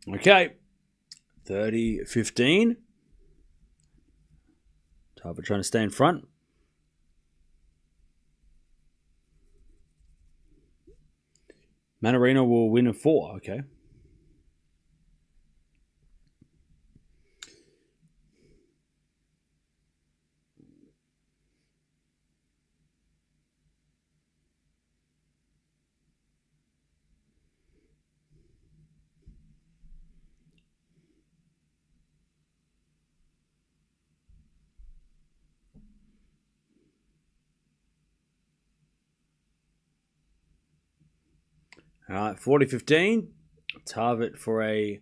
Okay, 30-15. Tarvet trying to stay in front. Manarino will win in 4. Okay. All right, 40-15. Tarvet for a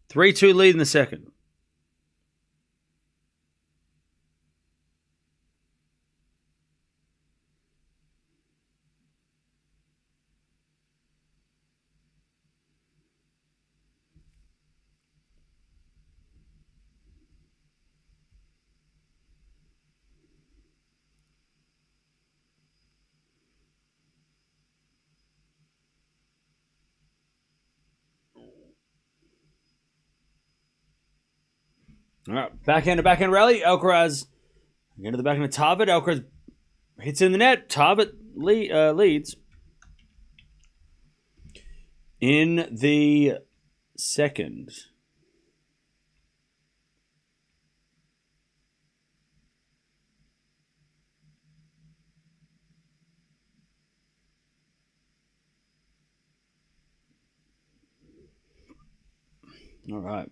3-2 lead in the second. All right, backhand to backhand rally. Alcaraz into the backhand of Tarvet. Alcaraz hits in the net. Tarvet leads in the second. All right.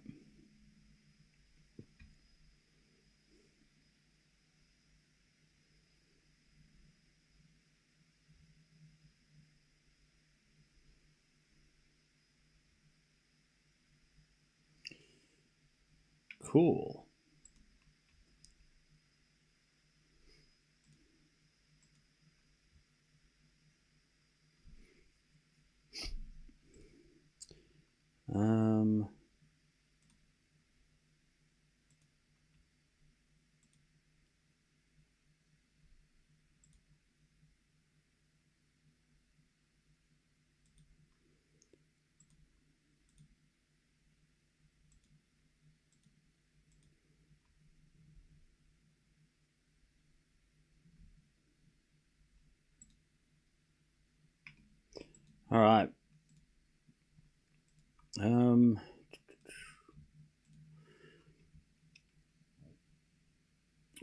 Cool. All right.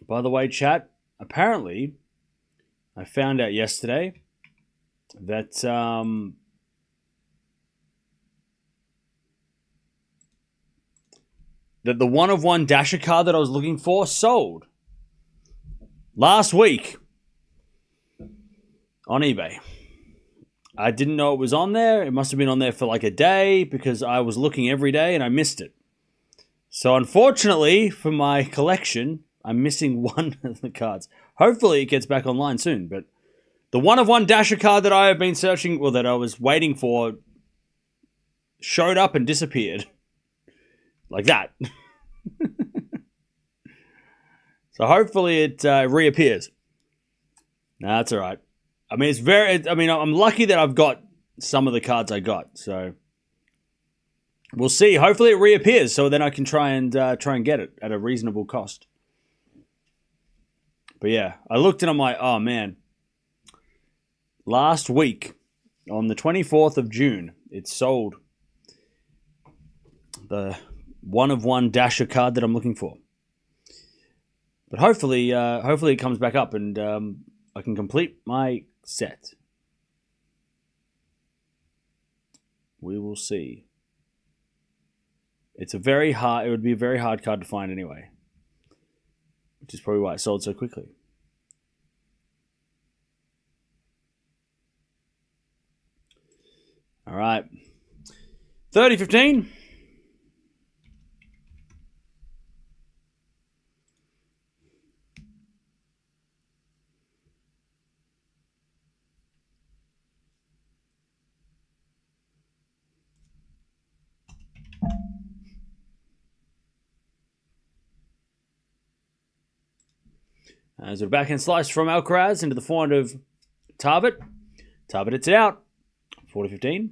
By the way, chat, apparently, I found out yesterday that that the one-of-one Dasher card that I was looking for sold last week on eBay. I didn't know it was on there. It must have been on there for like a day because I was looking every day and I missed it. So unfortunately for my collection, I'm missing one of the cards. Hopefully it gets back online soon. But the one-of-one Dasher card that I have been searching, or that I was waiting for, showed up and disappeared. Like that. So hopefully it reappears. Nah, that's all right. I mean, I'm lucky that I've got some of the cards I got. So we'll see. Hopefully it reappears so then I can try and get it at a reasonable cost. But yeah, I looked and I'm like, oh man. Last week, on the 24th of June, it sold the one-of-one Dasher card that I'm looking for. But hopefully it comes back up and I can complete my set. We will see. It would be a very hard card to find anyway. Which is probably why it sold so quickly. All right. 30-15. As a backhand slice from Alcaraz into the forehand of Tarvet. Tarvet hits it out. 40-15.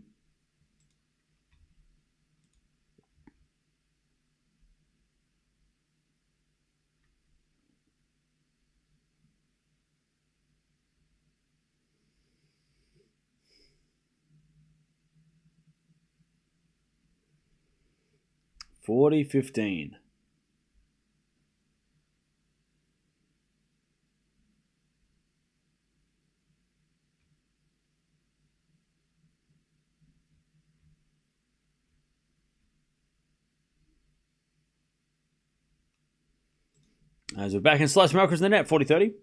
As we're back in slice markers in the net, 40-30.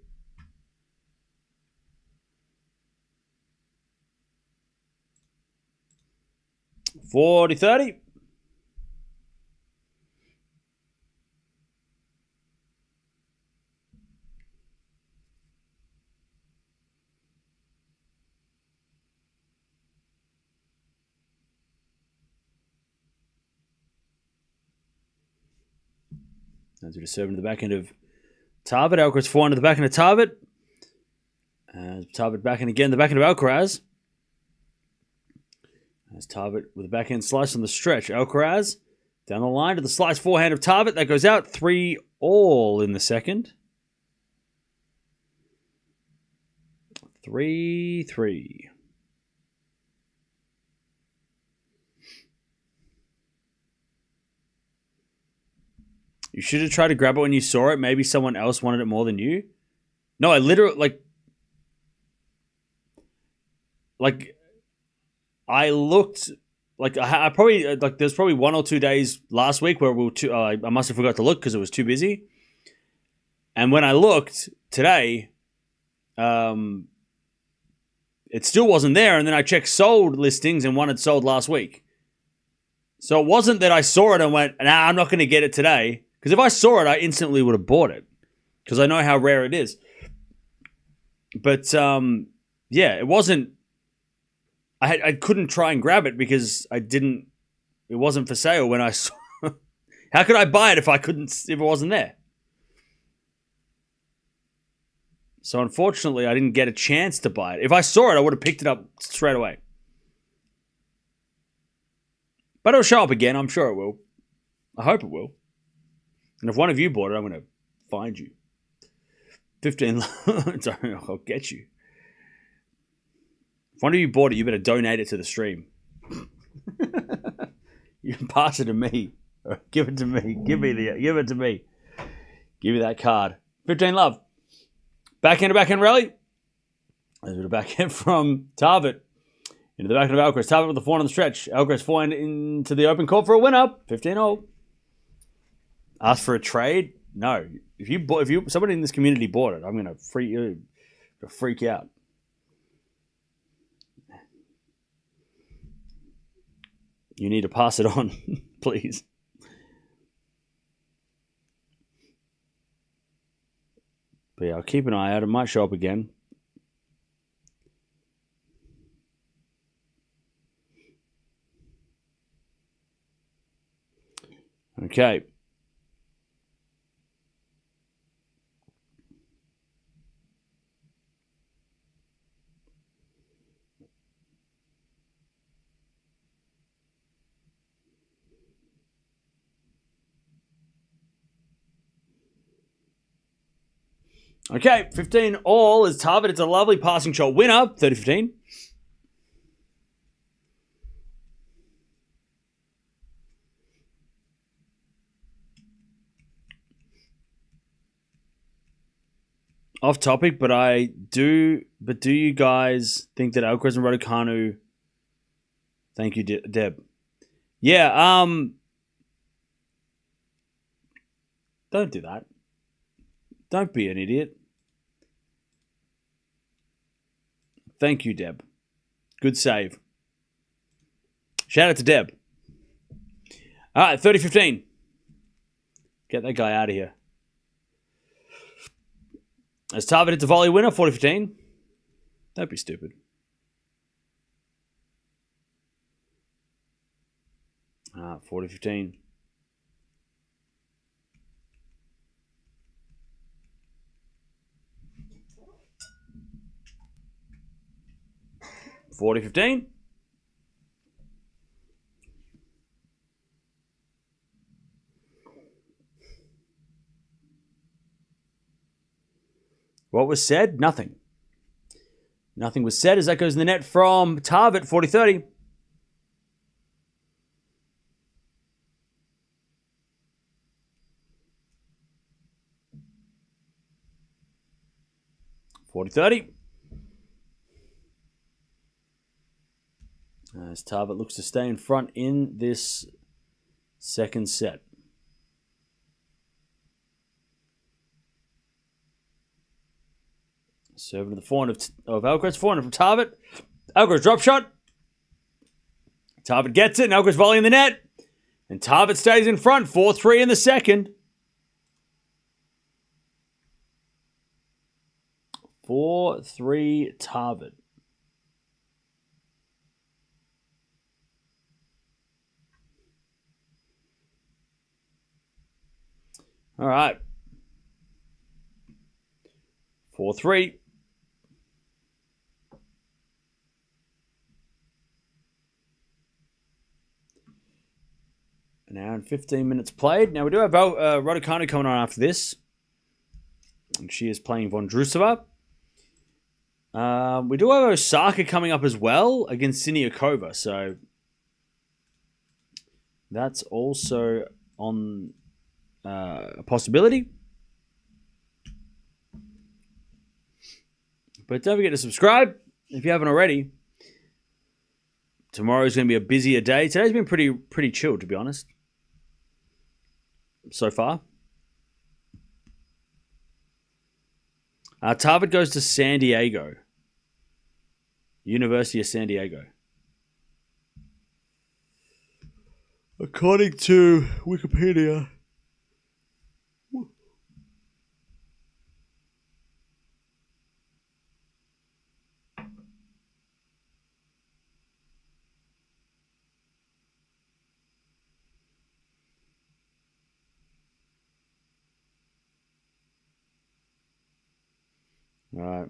As we just serve into the back end of Tarvet. Alcaraz forehand to the back end of Tarvet. Tarvet back end again, the back end of Alcaraz. As Tarvet with a backhand slice on the stretch. Alcaraz down the line to the slice forehand of Tarvet. That goes out. 3-all in the second. 3-3. You should have tried to grab it when you saw it. Maybe someone else wanted it more than you. No, I literally, I looked, I probably, there's probably 1 or 2 days last week where I must have forgot to look because it was too busy. And when I looked today, it still wasn't there. And then I checked sold listings and one had sold last week. So it wasn't that I saw it and went, nah, I'm not going to get it today. Because if I saw it, I instantly would have bought it. Because I know how rare it is. But, yeah, it wasn't... I couldn't try and grab it because it wasn't for sale when I saw... How could I buy it if it wasn't there? So unfortunately, I didn't get a chance to buy it. If I saw it, I would have picked it up straight away. But it'll show up again. I'm sure it will. I hope it will. And if one of you bought it, I'm going to find you. 15... Sorry, I'll get you. If one of you bought it, you better donate it to the stream. You can pass it to me. Or give it to me. Give it to me. Give me that card. 15 love. Backhand to backhand rally. There's a bit of backhand from Tarvet. Into the backhand of Alcaraz. Tarvet with the forehand on the stretch. Alcaraz forehand into the open court for a winner. 15-0. Ask for a trade? No. If somebody in this community bought it, I'm going to freak out. You need to pass it on, please. But yeah, I'll keep an eye out. It might show up again. Okay. Okay, 15 all is Tarvet. It's a lovely passing shot winner, 30-15. Off topic, but do you guys think that Alcaraz and Raducanu... Thank you, Deb. Yeah, don't do that. Don't be an idiot. Thank you, Deb. Good save. Shout out to Deb. All right, 30-15. Get that guy out of here. As Tarvet hits a volley winner, 40-15. Don't be stupid. All right, 40-15. $40-15. What was said? Nothing. Nothing was said as that goes in the net from Tarvet, 40-30. $40-30. As Tarvet looks to stay in front in this second set. Serving to the forehand of Alcaraz. Forehand from Tarvet. Alcaraz drop shot. Tarvet gets it. And Alcaraz volley in the net. And Tarvet stays in front. 4-3 in the second. 4-3 Tarvet. All right. 4-3. An hour and 15 minutes played. Now we do have Raducanu coming on after this. And she is playing Vondrousova. We do have Osaka coming up as well against Siniakova. So that's also on a possibility. But don't forget to subscribe if you haven't already. Tomorrow's going to be a busier day. Today's been pretty chill, to be honest. So far. Tarvet goes to San Diego. University of San Diego. According to Wikipedia. All right.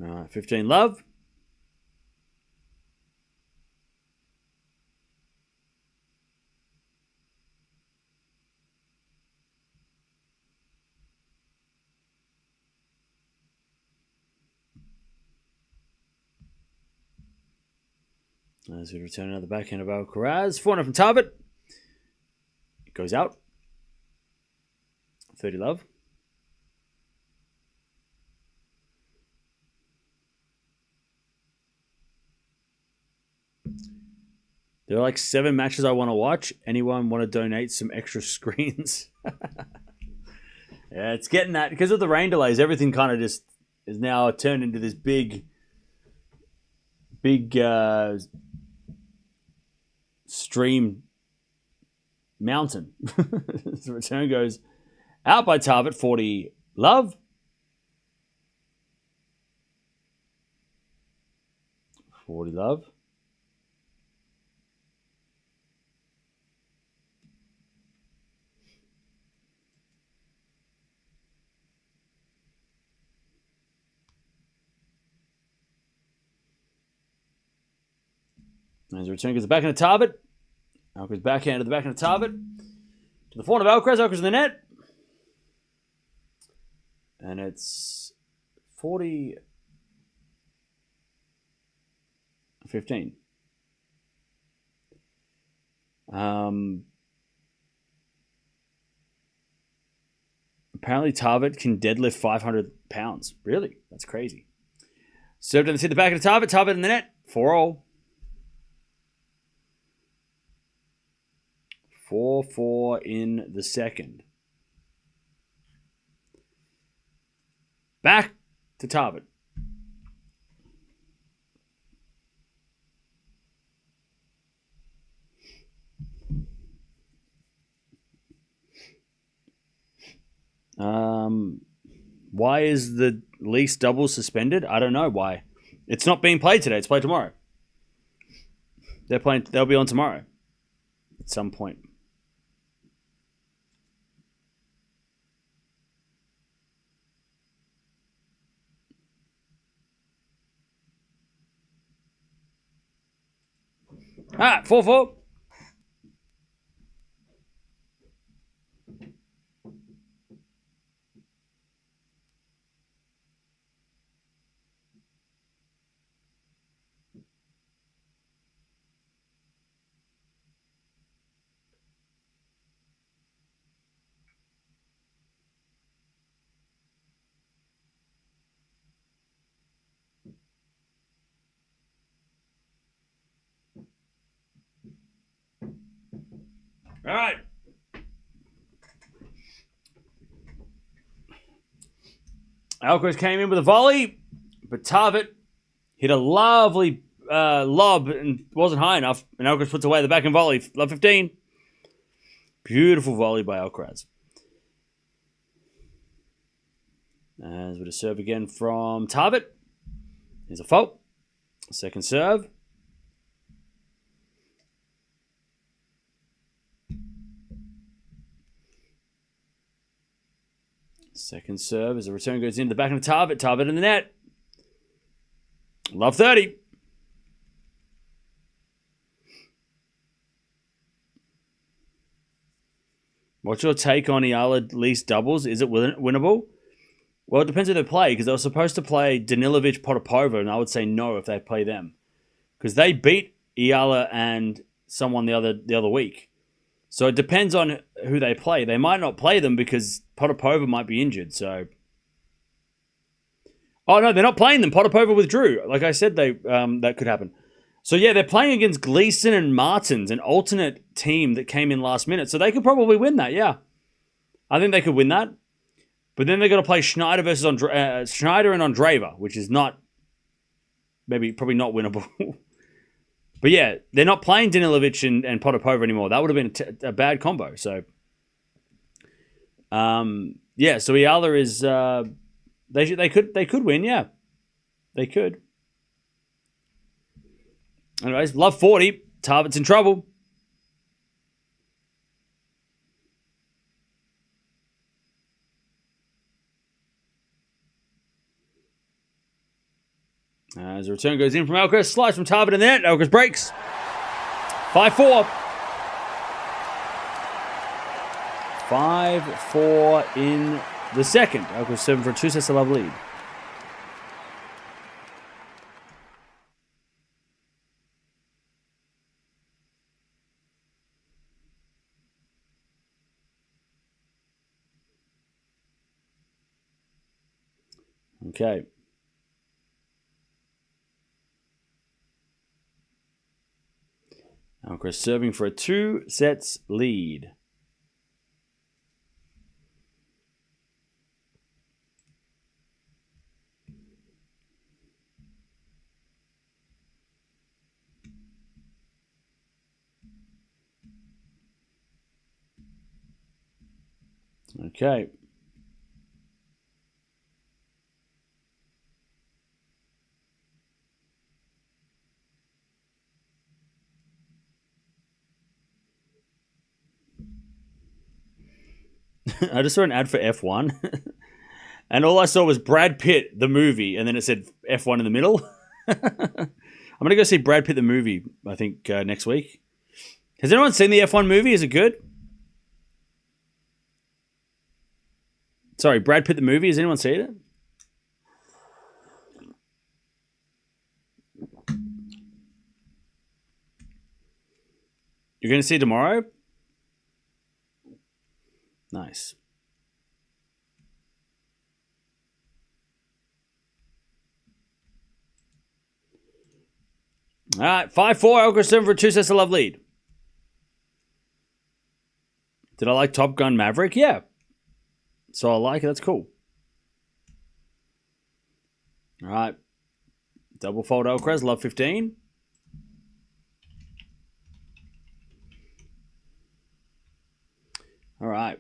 All right, 15 love. As we return another backhand of Alcaraz. 400 from Tarvet. It goes out. 30 love. There are like 7 matches I want to watch. Anyone want to donate some extra screens? Yeah, it's getting that. Because of the rain delays, everything kind of just is now turned into this big stream mountain. The return goes out by Tarvet, 40 love. 40 love. As the return goes back into Tarvet. Alcaraz backhand to the back into Tarvet. To the forehand of Alcaraz. Alcaraz in the net. And it's 40-15. Apparently Tarvet can deadlift 500 pounds. Really? That's crazy. Served in the back of the Tarvet. Tarvet in the net. 4-all. 4-4 in the second. Back to Tarvet. Why is the least doubles suspended? I don't know why. It's not being played today. It's played tomorrow. They'll be on tomorrow at some point. All right, 4-4. All right. Alcaraz came in with a volley, but Tarvet hit a lovely lob and wasn't high enough, and Alcaraz puts away the backhand volley. Love 15. Beautiful volley by Alcaraz. As with a serve again from Tarvet. Here's a fault. Second serve. Second serve as the return goes in. The back of Tarvet. Tarvet in the net. Love 30. What's your take on Eala least doubles? Is it winnable? Well, it depends who they play, because they were supposed to play Danilovic, Potapova, and I would say no if they play them. Because they beat Eala and someone the other week. So it depends on who they play. They might not play them because Potapova might be injured. So, oh no, they're not playing them. Potapova withdrew. Like I said, that could happen. So yeah, they're playing against Gleason and Martins, an alternate team that came in last minute. So they could probably win that. Yeah, I think they could win that. But then they're going to play Schneider versus Schneider and Andreeva, which is probably not winnable. But yeah, they're not playing Danilovic and Potapova anymore. That would have been a bad combo. So, yeah. So Eala is they could win. Yeah, they could. Anyways, love 40. Tarvet's in trouble. As the return goes in from Alcaraz, slice from Tarvet in the net. Alcaraz breaks. 5-4. 5-4 in the second. Alcaraz 7 for a 2 sets to love lead. Okay. Alcaraz serving for a 2 sets lead. Okay. I just saw an ad for F1 and all I saw was Brad Pitt, the movie, and then it said F1 in the middle. I'm going to go see Brad Pitt, the movie, I think, next week. Has anyone seen the F1 movie? Is it good? Sorry, Brad Pitt, the movie. Has anyone seen it? You're going to see it tomorrow? Nice. All right, 5-4. Alcaraz 7 for a 2 sets to love lead. Did I like Top Gun Maverick? Yeah. So I like it. That's cool. All right. Double fold Alcaraz. Love 15. All right.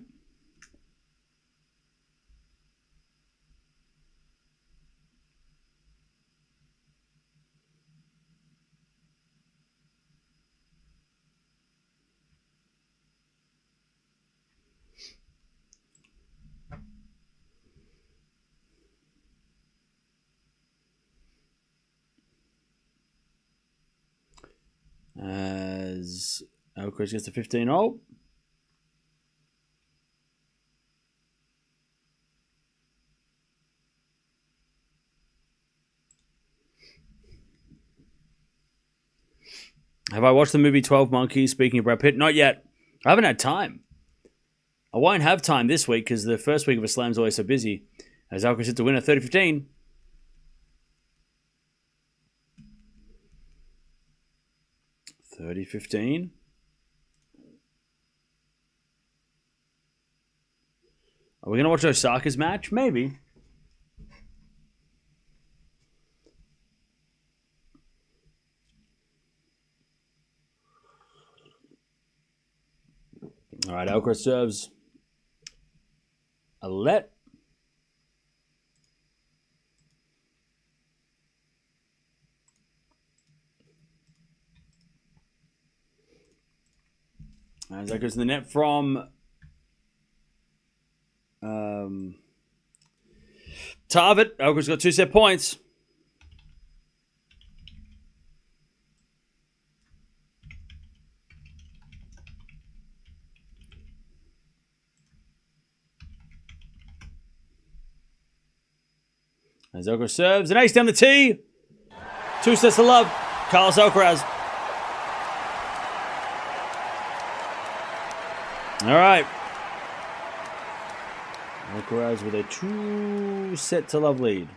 As Alcaraz gets to 15-0. Have I watched the movie 12 Monkeys? Speaking of Brad Pitt, not yet. I haven't had time. I won't have time this week because the first week of a slam is always so busy. As Alcaraz hit the winner, 30-15. Are we going to watch Osaka's match? Maybe. All right, Alcaraz serves a let. As that goes in the net from Tarvet. Alcaraz got 2 set points. As Alcaraz serves, an ace down the tee. 2 sets to love. Carlos Alcaraz. All right. Alcaraz with a 2 set to love lead.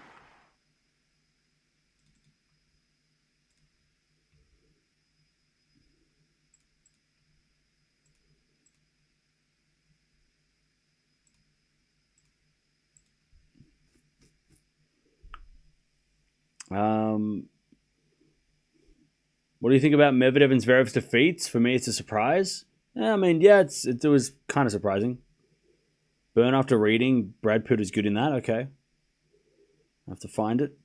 What do you think about Medvedev and Zverev's defeats? For me, it's a surprise. I mean, yeah, it was kind of surprising. Burn after reading. Brad Pitt is good in that. Okay. I have to find it.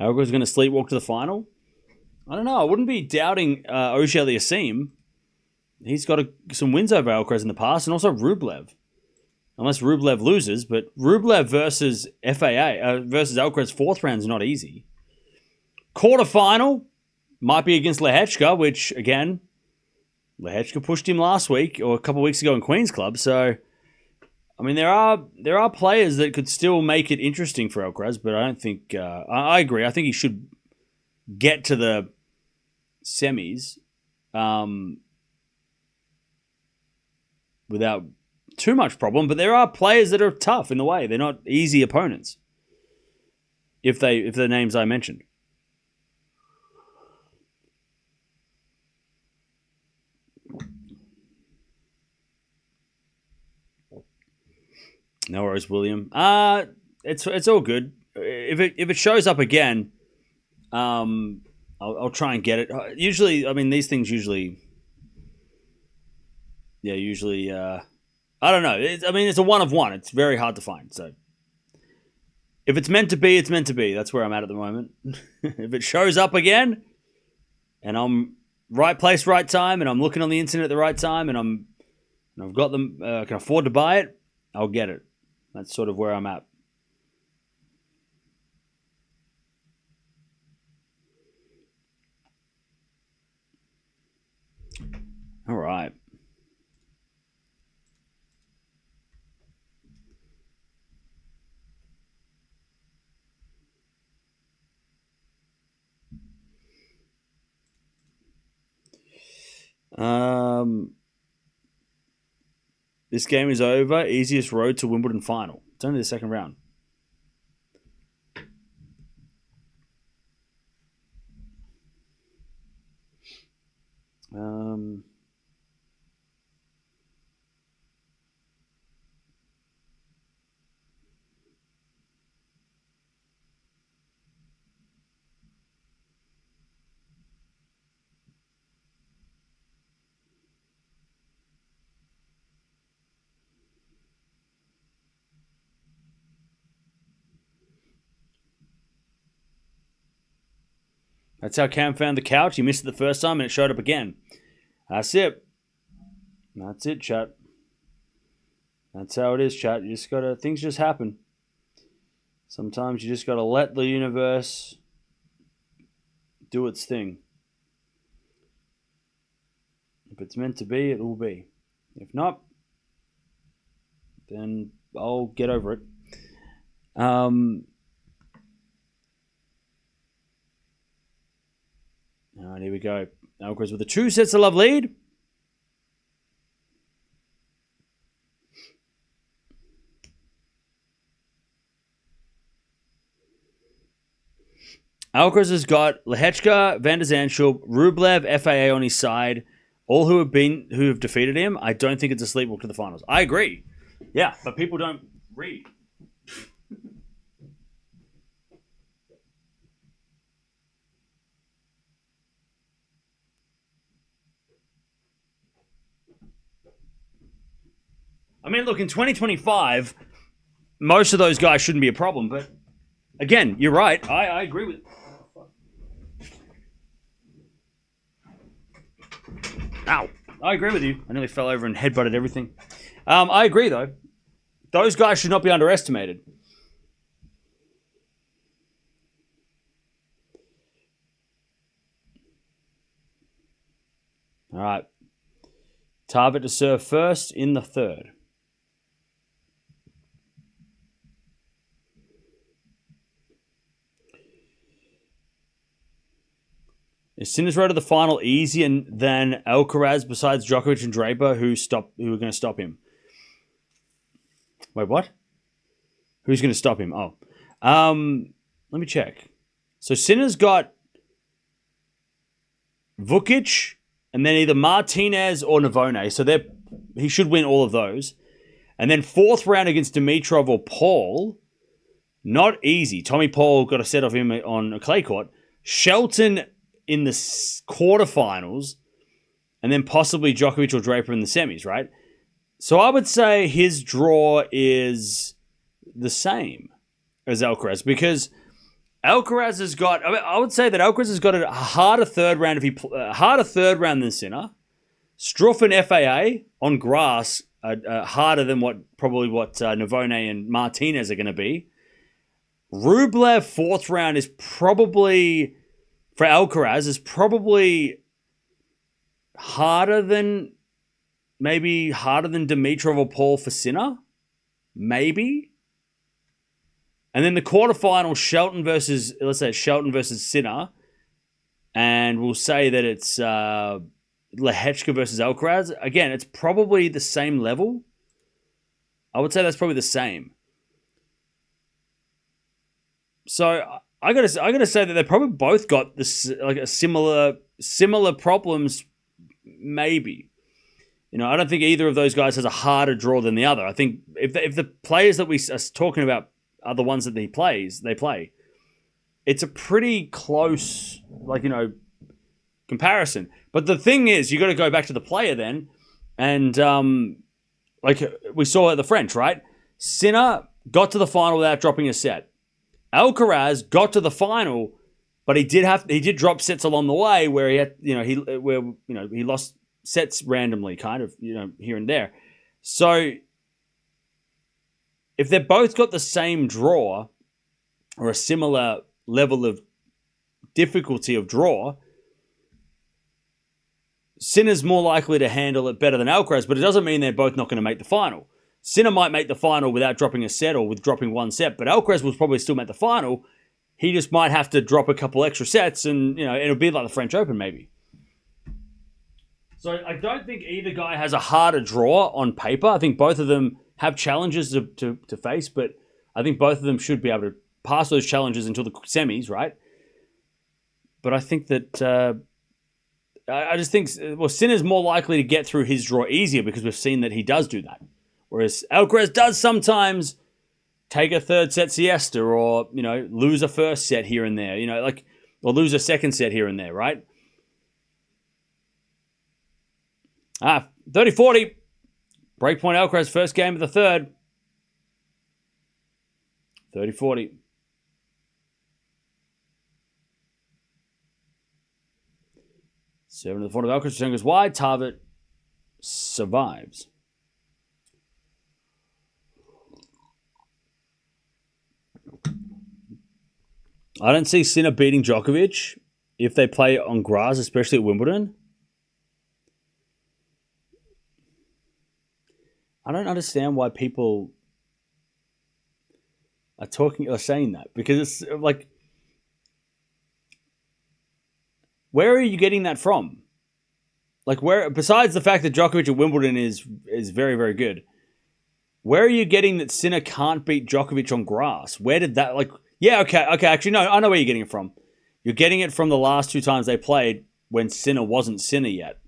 Alcaraz going to sleepwalk to the final? I don't know. I wouldn't be doubting Auger-Aliassime. He's got some wins over Alcaraz in the past, and also Rublev. Unless Rublev loses, but Rublev versus versus Alcaraz fourth round is not easy. Quarterfinal might be against Lehechka, which, again, Lehechka pushed him last week or a couple of weeks ago in Queen's Club. So, I mean, there are players that could still make it interesting for Alcaraz, but I don't think... I agree. I think he should get to the semis without too much problem. But there are players that are tough in the way. They're not easy opponents if the names I mentioned. No worries, William. It's all good. If it shows up again, I'll try and get it. Usually, I mean, these things usually, I don't know. It's a one of one. It's very hard to find. So if it's meant to be, it's meant to be. That's where I'm at the moment. If it shows up again, and I'm right place, right time, and I'm looking on the internet at the right time, and I've got them, can afford to buy it, I'll get it. That's sort of where I'm at. All right. This game is over. Easiest road to Wimbledon final. It's only the second round. That's how Cam found the couch. He missed it the first time and it showed up again. That's it. That's it, chat. That's how it is, chat. You just gotta, things just happen. Sometimes you just gotta let the universe do its thing. If it's meant to be, it will be. If not, then I'll get over it. All right, here we go. Alcaraz with a 2 sets to love lead. Alcaraz has got Lehechka, Van der Zandschulp, Rublev, FAA on his side, all who have defeated him. I don't think it's a sleepwalk to the finals. I agree. Yeah, but people don't read. I mean, look, in 2025, most of those guys shouldn't be a problem, but again, you're right. I agree with it. Ow. I agree with you. I nearly fell over and headbutted everything. I agree, though. Those guys should not be underestimated. All right. Tarvet to serve first in the third. Is Sinner's road to the final easier than Alcaraz besides Djokovic and Draper who are going to stop him? Wait, what? Who's going to stop him? Oh. Let me check. So Sinner's got Vukic and then either Martinez or Navone. So he should win all of those. And then fourth round against Dimitrov or Paul, not easy. Tommy Paul got a set of him on a clay court. Shelton in the quarterfinals, and then possibly Djokovic or Draper in the semis, right? So I would say his draw is the same as Alcaraz, because Alcaraz has got, I would say that Alcaraz has got a harder third round harder third round than Sinner. Struff and FAA on grass are harder than what Navone and Martinez are going to be. Rublev fourth round is probably, for Alcaraz, is probably harder than Dimitrov or Paul for Sinner. Maybe. And then the quarterfinal, Shelton versus Sinner. And we'll say that it's Lehechka versus Alcaraz. Again, it's probably the same level. I would say that's probably the same. So I gotta say that they probably both got this a similar problems. Maybe, I don't think either of those guys has a harder draw than the other. I think if the players that we are talking about are the ones that they play, it's a pretty close comparison. But the thing is, you got to go back to the player then, and like we saw at the French, right? Sinner got to the final without dropping a set. Alcaraz got to the final, but he did drop sets along the way where he had he lost sets randomly, kind of here and there. So if they've both got the same draw or a similar level of difficulty of draw, Sinner's more likely to handle it better than Alcaraz, but it doesn't mean they're both not going to make the final. Sinner might make the final without dropping a set or with dropping one set, but Alcaraz will probably still make the final. He just might have to drop a couple extra sets, and it'll be like the French Open maybe. So I don't think either guy has a harder draw on paper. I think both of them have challenges to face, but I think both of them should be able to pass those challenges until the semis, right? But I think that I just think Sinner's more likely to get through his draw easier because we've seen that he does do that. Whereas Alcaraz does sometimes take a third set siesta or, lose a first set here and there, or lose a second set here and there, right? 30-40. Breakpoint Alcaraz, first game of the third. 30-40. Seven to the front of Alcaraz, turn goes wide. Tarvet survives. I don't see Sinner beating Djokovic if they play on grass, especially at Wimbledon. I don't understand why people are saying that, because it's like, where are you getting that from? Like, where, besides the fact that Djokovic at Wimbledon is very, very good, where are you getting that Sinner can't beat Djokovic on grass? Where did that, yeah, okay, actually, no, I know where you're getting it from. You're getting it from the last two times they played when Sinner wasn't Sinner yet.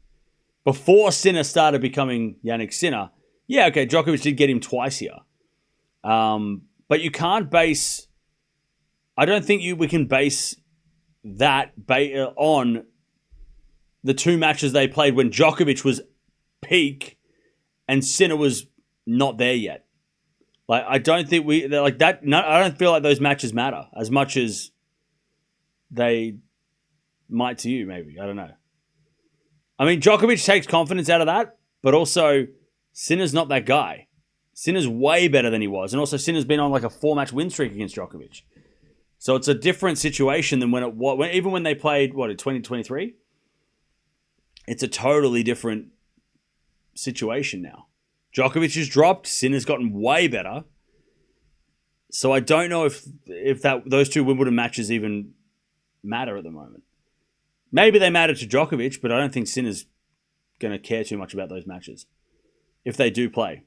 Before Sinner started becoming Jannik Sinner, yeah, okay, Djokovic did get him twice here. But you can't base, I don't think we can base that on the two matches they played when Djokovic was peak and Sinner was not there yet. I don't think I don't feel like those matches matter as much as they might to you, maybe. I don't know. I mean, Djokovic takes confidence out of that, but also Sinner's not that guy. Sinner's way better than he was. And also Sinner's been on a 4-match win streak against Djokovic. So it's a different situation than even when they played, in 2023? It's a totally different situation now. Djokovic has dropped. Sinner's gotten way better. So I don't know if those two Wimbledon matches even matter at the moment. Maybe they matter to Djokovic, but I don't think Sinner's going to care too much about those matches if they do play.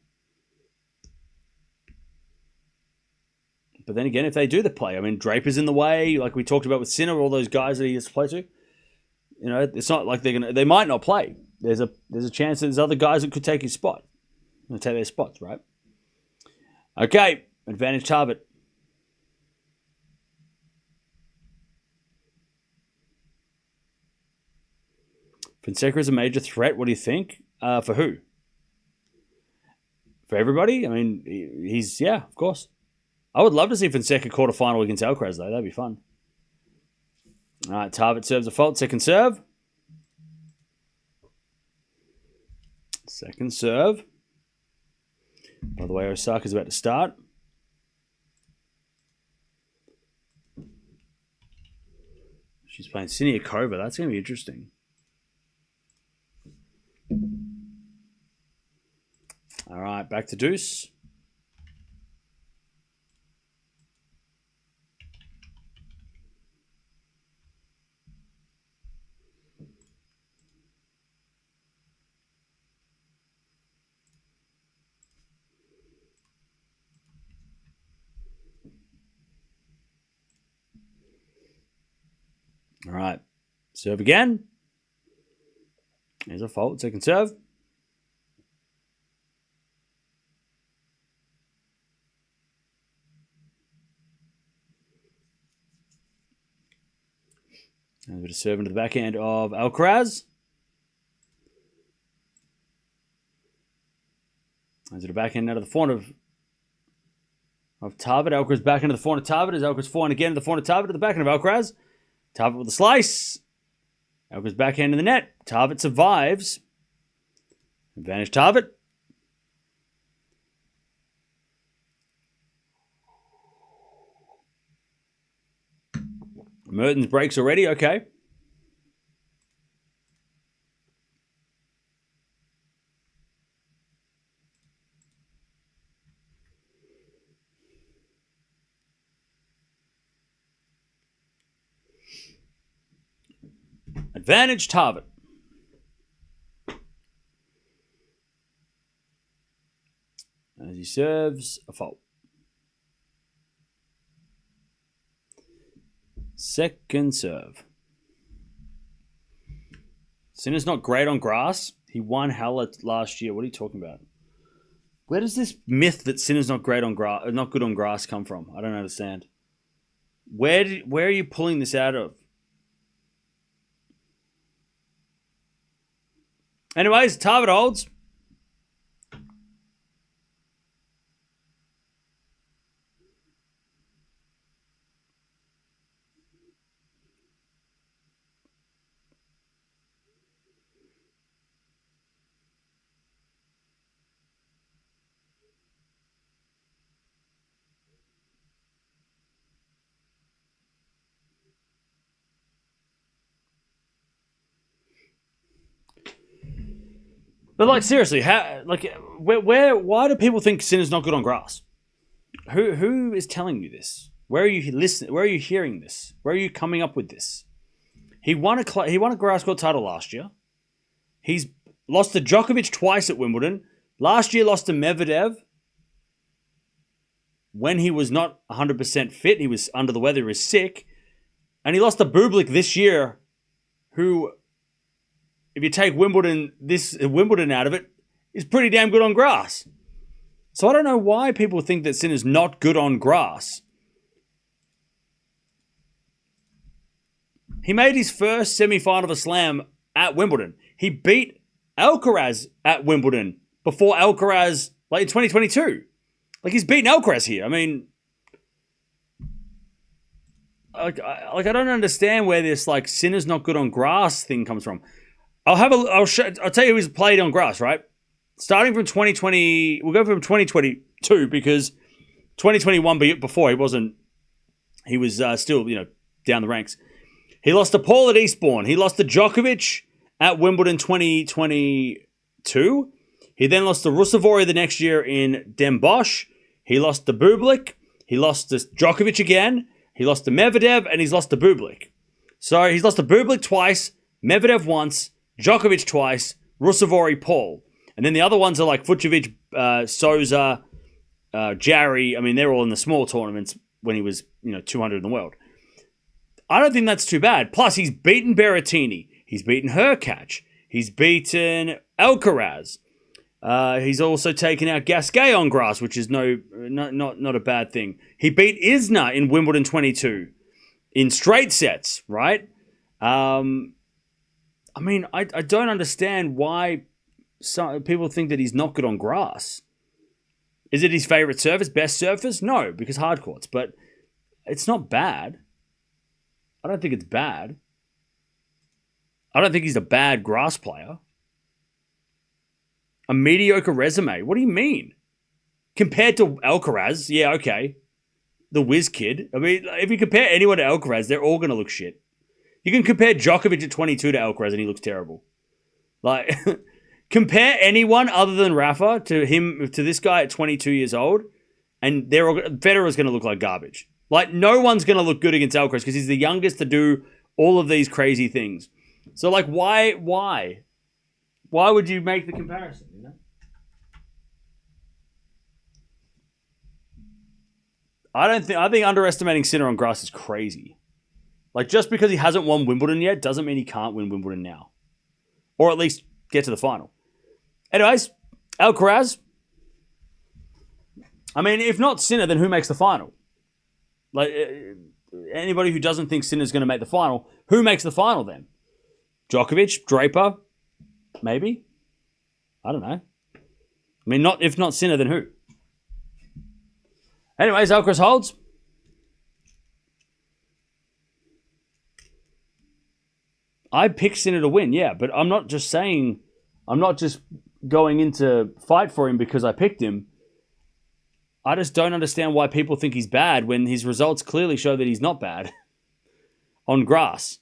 But then again, if they do the play, I mean, Draper's in the way, like we talked about with Sinner, all those guys that he has to play to. It's not like they might not play. There's a chance that there's other guys that could take his spot. They'll take their spots, right? Okay, advantage Tarvet. Fonseca is a major threat. What do you think? For who? For everybody? I mean, he's, yeah, of course. I would love to see Fonseca quarterfinal against Alcaraz, though. That'd be fun. All right, Tarvet serves a fault. Second serve. Second serve. By the way, Osaka's about to start. She's playing Siniakova. That's going to be interesting. All right, back to deuce. All right, serve again. There's a fault. Second serve. And a bit of serve into the backhand of Alcaraz. And to the backhand out of the forehand of Tarvet. Alcaraz back into the forehand of Tarvet. As Alcaraz forehand again to the forehand of Tarvet. To the backhand of Alcaraz. Tarvet with a slice. Alcaraz backhand in the net. Tarvet survives. Advantage Tarvet. Mertens breaks already. Okay. Advantage Tarvet. As he serves a fault. Second serve. Sinner's not great on grass. He won Halle last year. What are you talking about? Where does this myth that Sinner's not great on grass, not good on grass, come from? I don't understand. Where are you pulling this out of? Anyways, Tarvet holds. But like seriously, why do people think Sinner's not good on grass? Who is telling you this? Where are you listening? Where are you hearing this? Where are you coming up with this? He won a grass court title last year. He's lost to Djokovic twice at Wimbledon. Last year lost to Medvedev when he was not 100% fit. He was under the weather. He was sick. And he lost to Bublik this year, who, if you take Wimbledon out of it, is pretty damn good on grass. So I don't know why people think that Sinner's not good on grass. He made his first semi-final of a slam at Wimbledon. He beat Alcaraz at Wimbledon before Alcaraz, like in 2022. Like, he's beaten Alcaraz here. I mean, I don't understand where this like Sinner's not good on grass thing comes from. I'll tell you who's played on grass, right? Starting from 2020, we'll go from 2022 because 2021 before he was still, down the ranks. He lost to Paul at Eastbourne. He lost to Djokovic at Wimbledon 2022. He then lost to Ruusuvuori the next year in Den Bosch. He lost to Bublik. He lost to Djokovic again. He lost to Medvedev, and he's lost to Bublik. So he's lost to Bublik twice, Medvedev once, Djokovic twice, Ruusuvuori, Paul. And then the other ones are like Vucevic, Souza, Jarry. I mean, they're all in the small tournaments when he was, 200 in the world. I don't think that's too bad. Plus, he's beaten Berrettini. He's beaten Hurkacz. He's beaten Alcaraz. He's also taken out Gasquet on grass, which is not a bad thing. He beat Isner in Wimbledon 22 in straight sets, right? I don't understand why some people think that he's not good on grass. Is it his favorite surface, best surface? No, because hard courts. But it's not bad. I don't think it's bad. I don't think he's a bad grass player. A mediocre resume. What do you mean? Compared to Alcaraz, yeah, okay. The whiz kid. I mean, if you compare anyone to Alcaraz, they're all going to look shit. You can compare Djokovic at 22 to Alcaraz and he looks terrible. Like, compare anyone other than Rafa to this guy at 22 years old, and Federer's going to look like garbage. Like, no one's going to look good against Alcaraz because he's the youngest to do all of these crazy things. So, like, why? Why would you make the comparison? You know? I think underestimating Sinner on grass is crazy. Like, just because he hasn't won Wimbledon yet doesn't mean he can't win Wimbledon now. Or at least get to the final. Anyways, Alcaraz. I mean, if not Sinner, then who makes the final? Like, anybody who doesn't think Sinner's going to make the final, who makes the final then? Djokovic? Draper? Maybe? I don't know. I mean, if not Sinner, then who? Anyways, Alcaraz holds. I picked Sinner to win, yeah, but I'm not just going into fight for him because I picked him. I just don't understand why people think he's bad when his results clearly show that he's not bad on grass.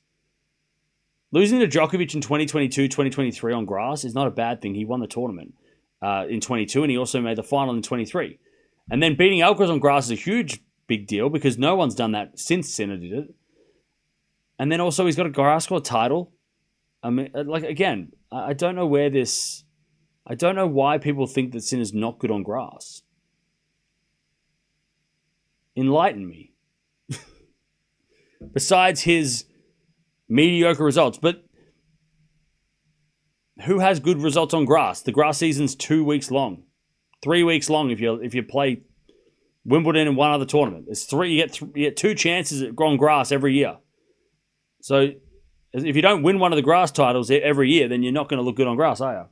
Losing to Djokovic in 2022, 2023 on grass is not a bad thing. He won the tournament in 22 and he also made the final in 23. And then beating Alcaraz on grass is a huge, big deal because no one's done that since Sinner did it. And then also he's got a grass court title. I mean, like, again, I don't know I don't know why people think that Sinner's not good on grass. Enlighten me. Besides his mediocre results. But who has good results on grass? The grass season's 2 weeks long. 3 weeks long if you play Wimbledon and one other tournament. It's you get 2 chances on grass every year. So if you don't win one of the grass titles every year, then you're not going to look good on grass, are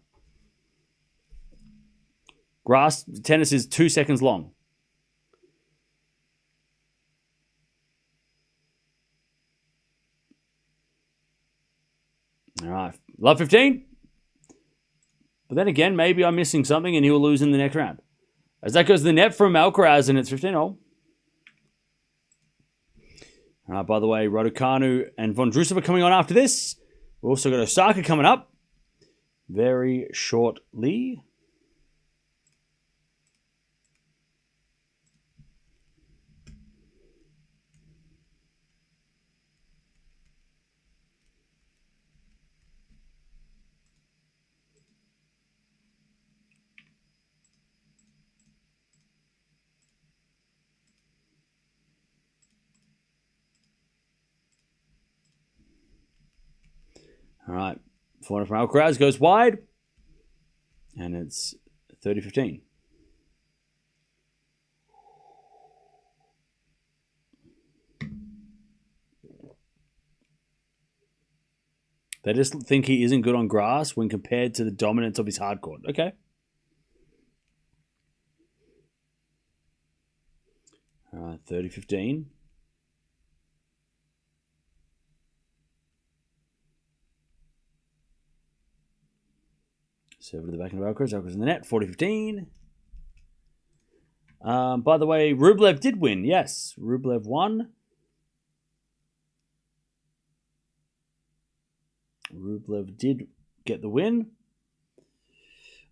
you? Tennis is 2 seconds long. All right. Love 15. But then again, maybe I'm missing something and he will lose in the next round. As that goes to the net from Alcaraz and it's 15-all. By the way, Raducanu and Vondrousov are coming on after this. We've also got Osaka coming up very shortly. All right. Forehand from Alcaraz goes wide. And it's 30-15. They just think he isn't good on grass when compared to the dominance of his hard court. Okay. All right. 30-15. Serve to the back of Alcaraz. Alcaraz in the net. 40-15. By the way, Rublev did win. Yes, Rublev won. Rublev did get the win.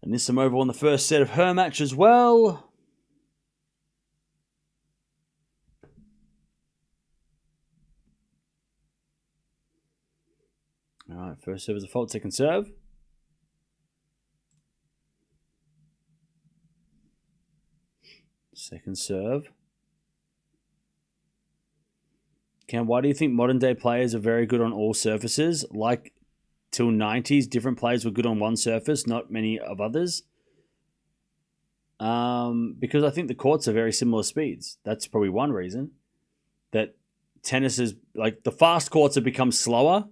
Anisimova won the first set of her match as well. All right, first serve is a fault, second serve. Second serve. Cam, why do you think modern day players are very good on all surfaces? Like till 90s, different players were good on one surface, not many of others. because I think the courts are very similar speeds. That's probably one reason that tennis is like the fast courts have become slower,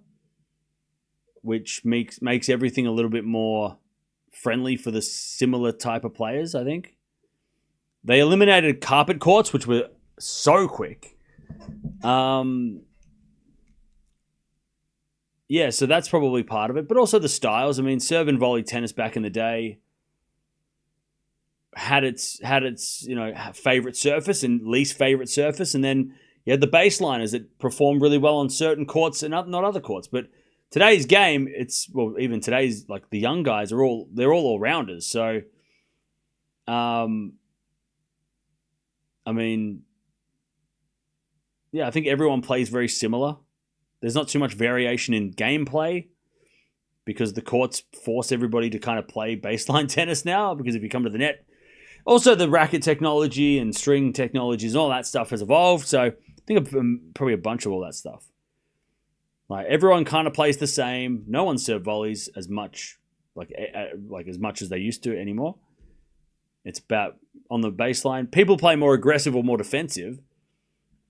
which makes everything a little bit more friendly for the similar type of players, I think. They eliminated carpet courts, which were so quick. Yeah, so that's probably part of it. But also the styles. I mean, serve and volley tennis back in the day had its favorite surface and least favorite surface, and then you had the baseliners that performed really well on certain courts and not other courts. But today's game, even today's like the young guys they're all rounders. So, I mean, yeah, I think everyone plays very similar. There's not too much variation in gameplay because the courts force everybody to kind of play baseline tennis now, because if you come to the net, also the racket technology and string technologies and all that stuff has evolved. So I think probably a bunch of all that stuff. Like everyone kind of plays the same. No one serve volleys as much, like as much as they used to anymore. It's about on the baseline. People play more aggressive or more defensive,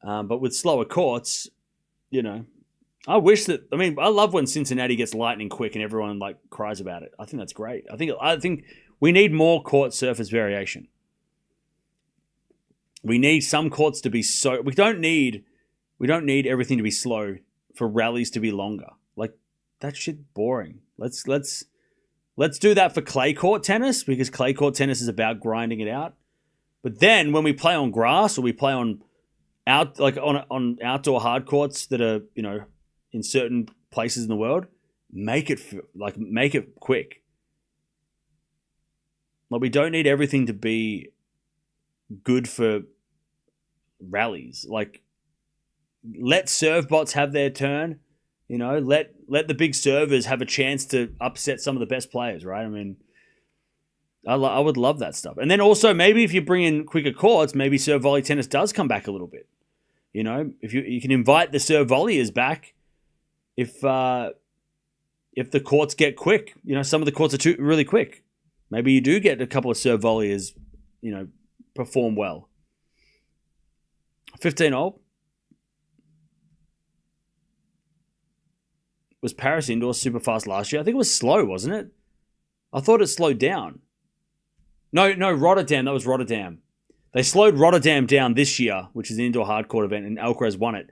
but with slower courts, I love when Cincinnati gets lightning quick and everyone like cries about it. I think that's great. I think we need more court surface variation. We need some courts to be so. We don't need everything to be slow for rallies to be longer. Like that shit boring. Let's do that for clay court tennis, because clay court tennis is about grinding it out. But then when we play on grass or we play on outdoor hard courts that are in certain places in the world, make it quick. Like we don't need everything to be good for rallies. Like let serve bots have their turn. Let the big servers have a chance to upset some of the best players, right? I mean, I would love that stuff. And then also maybe if you bring in quicker courts, maybe serve volley tennis does come back a little bit. If you can invite the serve volleyers back, if the courts get quick, some of the courts are really quick. Maybe you do get a couple of serve volleyers, perform well. 15-hole. Was Paris indoor super fast last year? I think it was slow, wasn't it? I thought it slowed down. No, Rotterdam. That was Rotterdam. They slowed Rotterdam down this year, which is an indoor hardcourt event, and Alcaraz won it.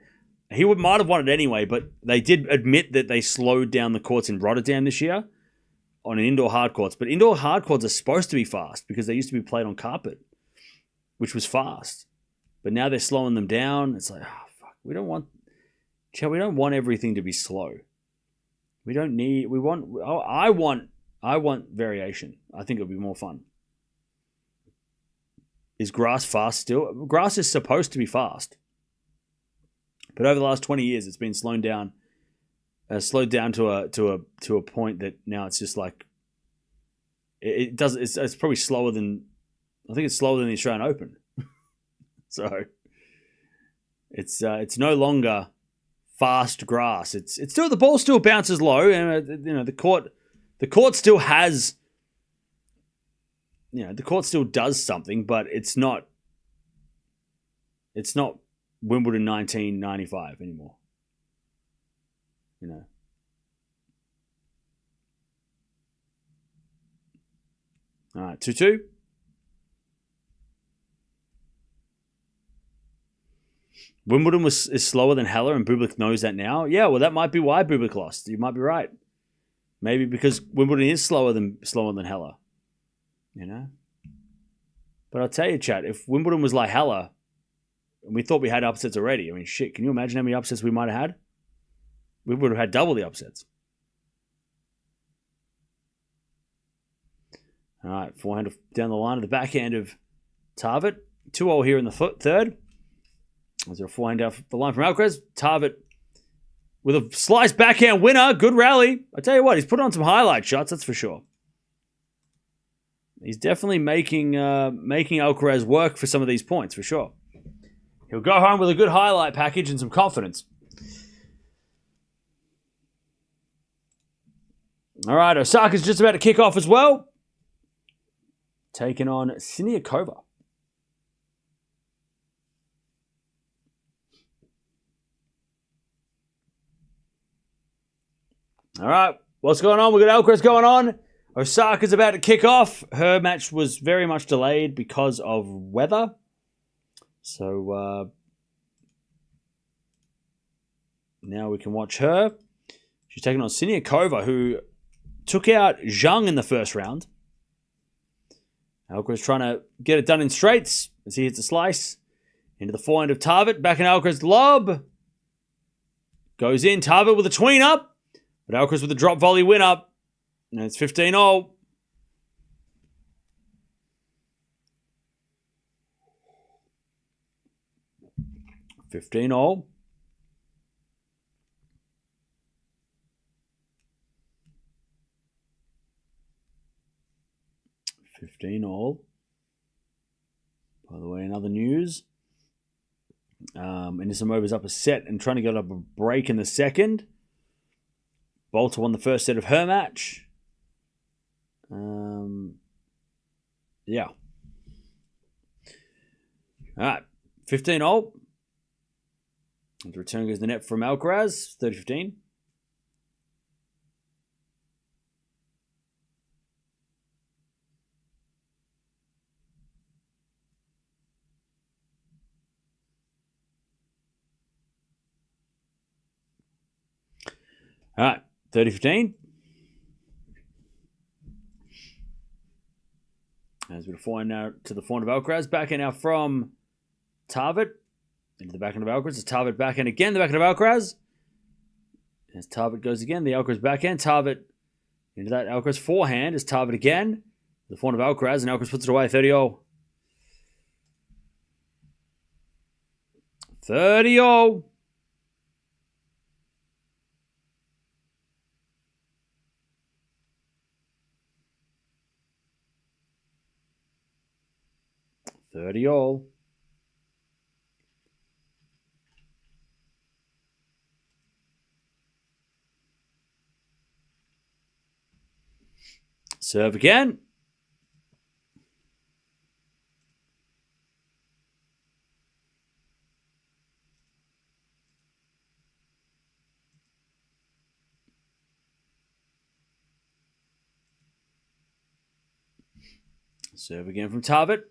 He might have won it anyway, but they did admit that they slowed down the courts in Rotterdam this year on an indoor hardcourts. But indoor hardcourts are supposed to be fast because they used to be played on carpet, which was fast. But now they're slowing them down. It's like, oh, fuck. We don't want everything to be slow. I want variation. I think it'll be more fun. Is grass fast still? Grass is supposed to be fast. But over the last 20 years, it's been slowed down to a point that now it's just like it's probably slower than, I think it's slower than the Australian Open. So it's no longer fast grass. It's still, the ball still bounces low, and the court still has, the court still does something, but it's not Wimbledon 1995 anymore. All right, 2-2. Wimbledon is slower than Heller, and Bublik knows that now. Yeah, well, that might be why Bublik lost. You might be right. Maybe because Wimbledon is slower than Heller. But I'll tell you, chat, if Wimbledon was like Heller, and we thought we had upsets already, I mean, shit, can you imagine how many upsets we might have had? We would have had double the upsets. All right, forehand down the line of the backhand of Tarvet. 2-0 here in the third. Was there a forehand down the line from Alcaraz? Tarvet with a slice backhand winner. Good rally. I tell you what, he's put on some highlight shots, that's for sure. He's definitely making Alcaraz work for some of these points, for sure. He'll go home with a good highlight package and some confidence. All right, Osaka's just about to kick off as well. taking on Siniakova. All right, what's going on? We've got Alcaraz going on. Osaka's about to kick off. Her match was very much delayed because of weather. So now we can watch her. She's taking on Siniakova, who took out Zhang in the first round. Alcaraz trying to get it done in straights as he hits a slice into the forehand of Tarvet. Back in Alcaraz lob. Goes in. Tarvet with a tween up. But Alcaraz with a drop volley win up. And it's 15-all. $15-all. By the way, in other news, Anisimovan's up a set and trying to get up a break in the second. Bolter won the first set of her match. Yeah. All right. 15-all. And the return goes to the net from Alcaraz. 30-15. All right. 30-15. As we forehand now to the forehand of Alcaraz. Backhand now from Tarvet. Into the backhand of Alcaraz. It's Tarvet backhand again. The backhand of Alcaraz. As Tarvet goes again. The Alcaraz backhand. Tarvet into that Alcaraz forehand. Is Tarvet again. The forehand of Alcaraz. And Alcaraz puts it away. 30-all. 30-all. $30-all. Serve again. Serve again from Tarvet.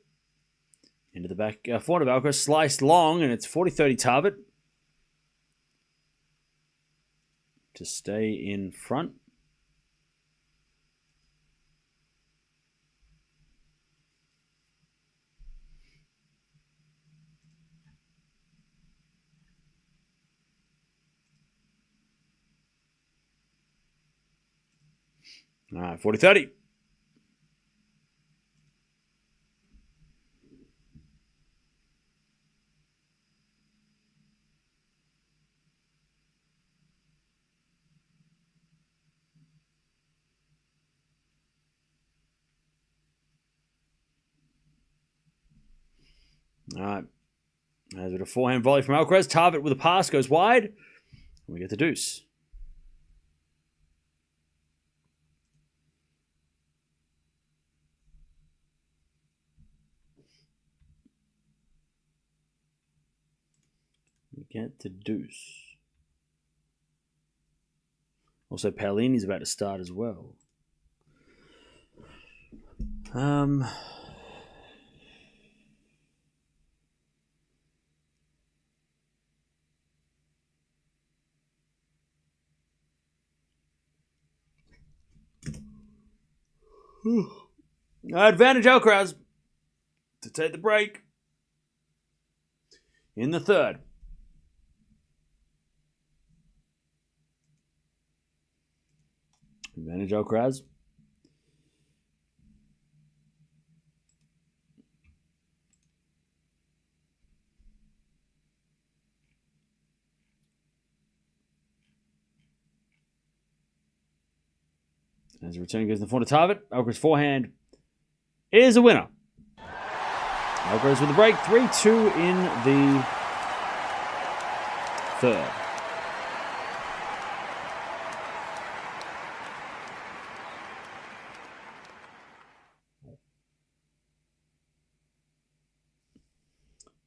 Into the back, forehand of Alcaraz, sliced long, and it's 40-30 Tarvet to stay in front. All right, 40-30. All right. As with a forehand volley from Alcaraz, Tarvet with a pass goes wide. And we get the deuce. We get the deuce. Also, Paolini's about to start as well. Advantage Alcaraz to take the break in the third. Advantage Alcaraz. As the return goes to the forehand of Tarvet, Alcaraz forehand is a winner. Alcaraz with the break, 3-2 in the third.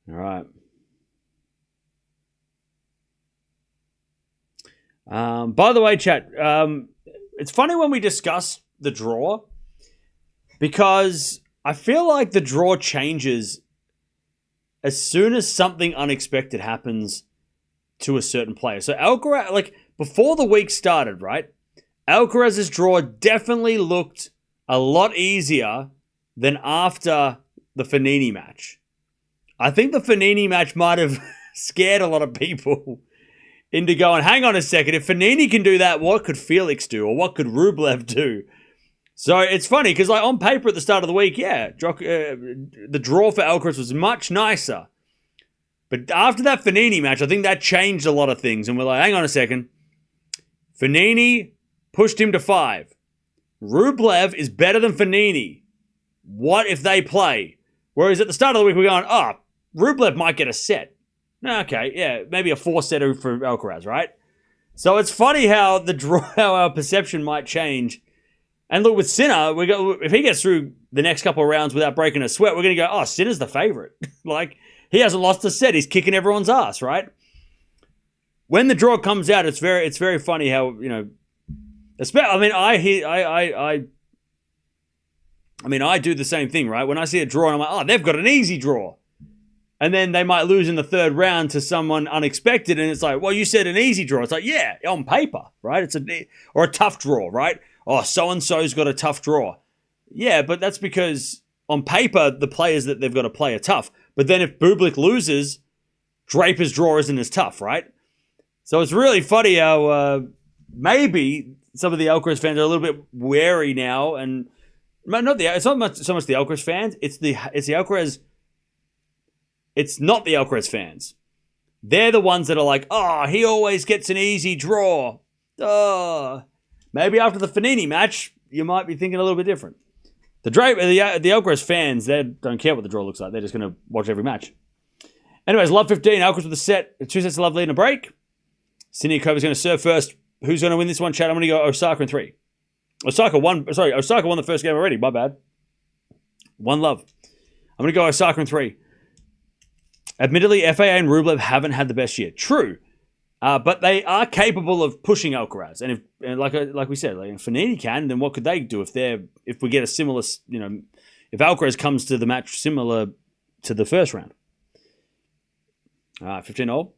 All right. By the way, chat, it's funny when we discuss the draw because I feel like the draw changes as soon as something unexpected happens to a certain player. So Alcaraz, like before the week started, right? Alcaraz's draw definitely looked a lot easier than after the Fognini match. I think the Fognini match might have scared a lot of people into going, hang on a second, if Fognini can do that, what could Felix do? Or what could Rublev do? So it's funny, because like on paper at the start of the week, yeah, the draw for Alcaraz was much nicer. But after that Fognini match, I think that changed a lot of things. And we're like, hang on a second. Fognini pushed him to 5. Rublev is better than Fognini. What if they play? Whereas at the start of the week, we're going, oh, Rublev might get a set. Okay, yeah, maybe a 4-setter for Alcaraz, right? So it's funny how how our perception might change. And look, with Sinner, if he gets through the next couple of rounds without breaking a sweat, we're going to go, oh, Sinner's the favorite. Like, he hasn't lost a set. He's kicking everyone's ass, right? When the draw comes out, it's very funny how, you know, I mean, I do the same thing, right? When I see a draw, I'm like, oh, they've got an easy draw. And then they might lose in the third round to someone unexpected, and it's like, well, you said an easy draw. It's like, yeah, on paper, right? Or a tough draw, right? Oh, so-and-so's got a tough draw. Yeah, but that's because on paper, the players that they've got to play are tough. But then if Bublik loses, Draper's draw isn't as tough, right? So it's really funny how maybe some of the Alcaraz fans are a little bit wary now, and it's not so much the Alcaraz fans. It's the Alcaraz. It's not the Alcaraz fans. They're the ones that are like, oh, he always gets an easy draw. Oh. Maybe after the Fognini match, you might be thinking a little bit different. The Alcaraz fans, they don't care what the draw looks like. They're just going to watch every match. Anyways, love 15. Alcaraz with a set. 2 sets of love lead and a break. Siniakova's going to serve first. Who's going to win this one, Chad? I'm going to go Osaka in 3. Osaka won the first game already. My bad. 1 love. I'm going to go Osaka in 3. Admittedly, FAA and Rublev haven't had the best year. True. But they are capable of pushing Alcaraz. And like we said, like if Fognini can, then what could they do if we get a similar, you know, if Alcaraz comes to the match similar to the first round? 15 all.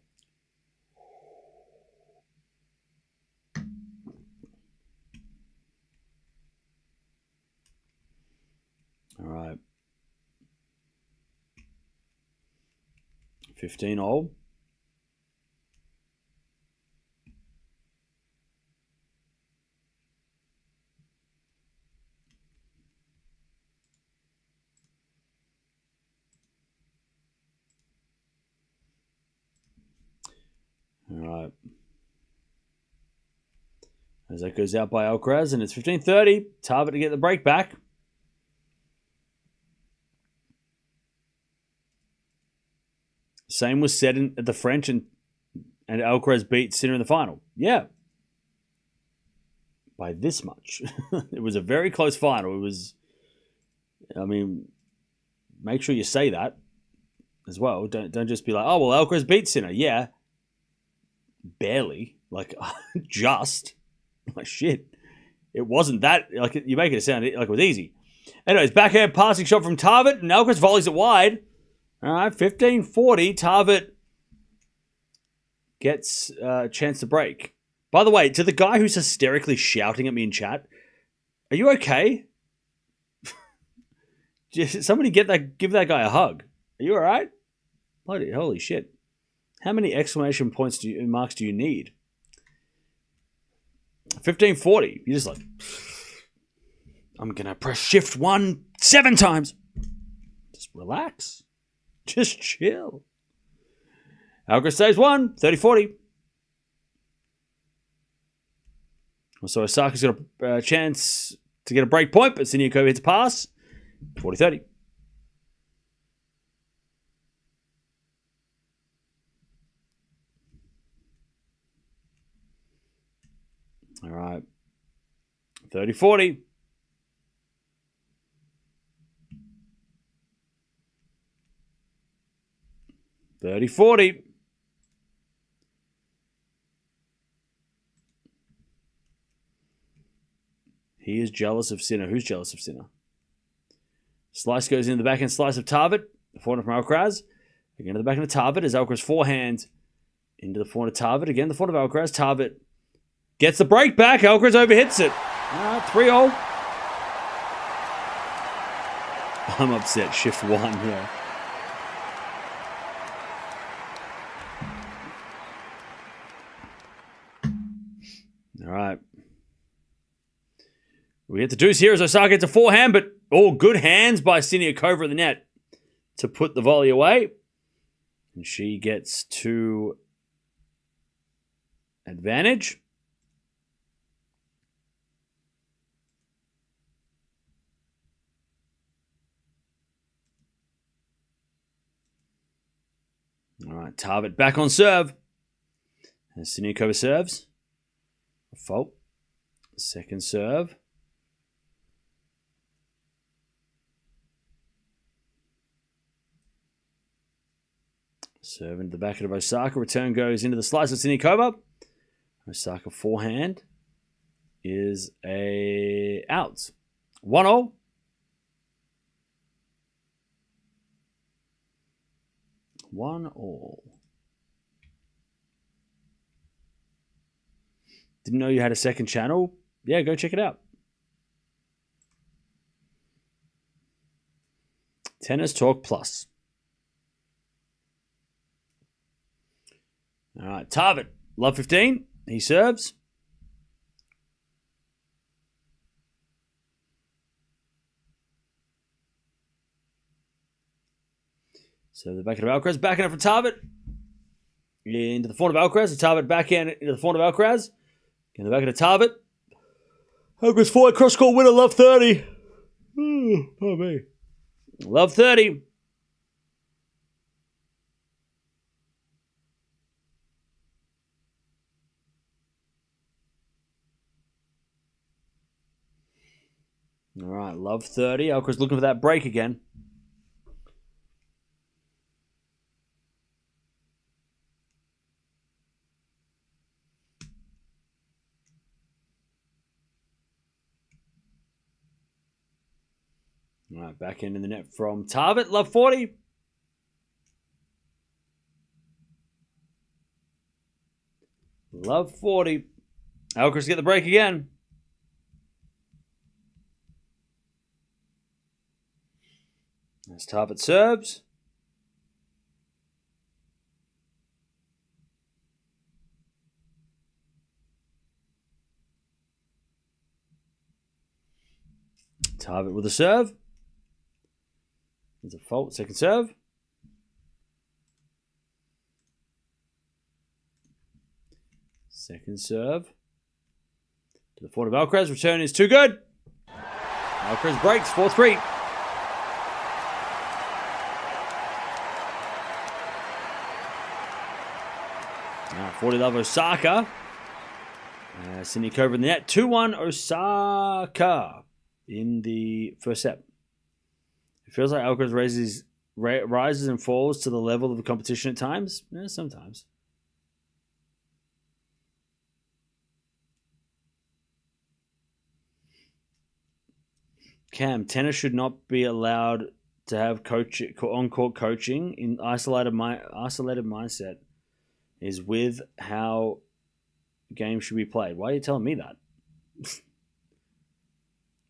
All right. 15 all. All right. As that goes out by Alcaraz, and it's 15:30. Tarvet to get the break back. Same was said at the French, and Alcaraz beat Sinner in the final. Yeah. By this much. It was a very close final. It was, I mean, make sure you say that as well. Don't just be like, oh, well, Alcaraz beat Sinner. Yeah. Barely. Like, just. Like, shit. It wasn't that. Like, you make it sound like it was easy. Anyways, backhand passing shot from Tarvet, and Alcaraz volleys it wide. All right, 15:40. Tarvet gets a chance to break. By the way, to the guy who's hysterically shouting at me in chat, are you okay? Somebody give that guy a hug. Are you all right? Holy shit. How many exclamation marks do you need? 15:40. You're just like, I'm going to press shift 1 7 times. Just relax. Just chill. Alcaraz saves 1. 30:40. So Osaka's got a chance to get a break point, but Siniakova hits a pass. 40:30. All right. 30:40. 30-40. He is jealous of Sinner. Who's jealous of Sinner? Slice goes in the backhand slice of Tarvet. The forehand from Alcaraz. Again to the backhand of Tarvet as Alcaraz forehand into the forehand of Tarvet. Again the forehand of Alcaraz. Tarvet gets the break back. Alcaraz overhits it. 3-all. I'm upset. Shift 1, yeah. All right. We hit the deuce here as Osaka gets a forehand, but all good hands by Siniakova at the net to put the volley away. And she gets to advantage. All right, Tarvet back on serve. As Siniakova serves. A fault. Second serve. Serve into the back of Osaka. Return goes into the slice of Siniakova. Osaka forehand is a out. 1-all. One all. Didn't know you had a second channel? Yeah, go check it out. Tennis Talk Plus. All right, Tarvet, love 15. He serves. So the backhand of Alcaraz, backhand for Tarvet. Into the forehand of Alcaraz. The Tarvet backhand into the forehand of Alcaraz. In the backhand of Tarvet. Alcaraz forward, cross-court winner, love 30. Oh, me. Love 30. All right, love 30. Alcaraz looking for that break again. All right, back end in the net from Tarvet. Love 40. Love 40. Alcaraz get the break again. As Tarvet serves. Tarvet with a serve. There's a fault. Second serve. Second serve. To the forehand of Alcaraz. Return is too good. Alcaraz breaks. 4-3. Now 40 love Osaka. Siniakova in the net. 2-1 Osaka in the first set. It feels like Alcaraz rises and falls to the level of the competition at times. Yeah, sometimes. Cam, tennis should not be allowed to have on-court coaching in isolated mindset is with how games should be played. Why are you telling me that?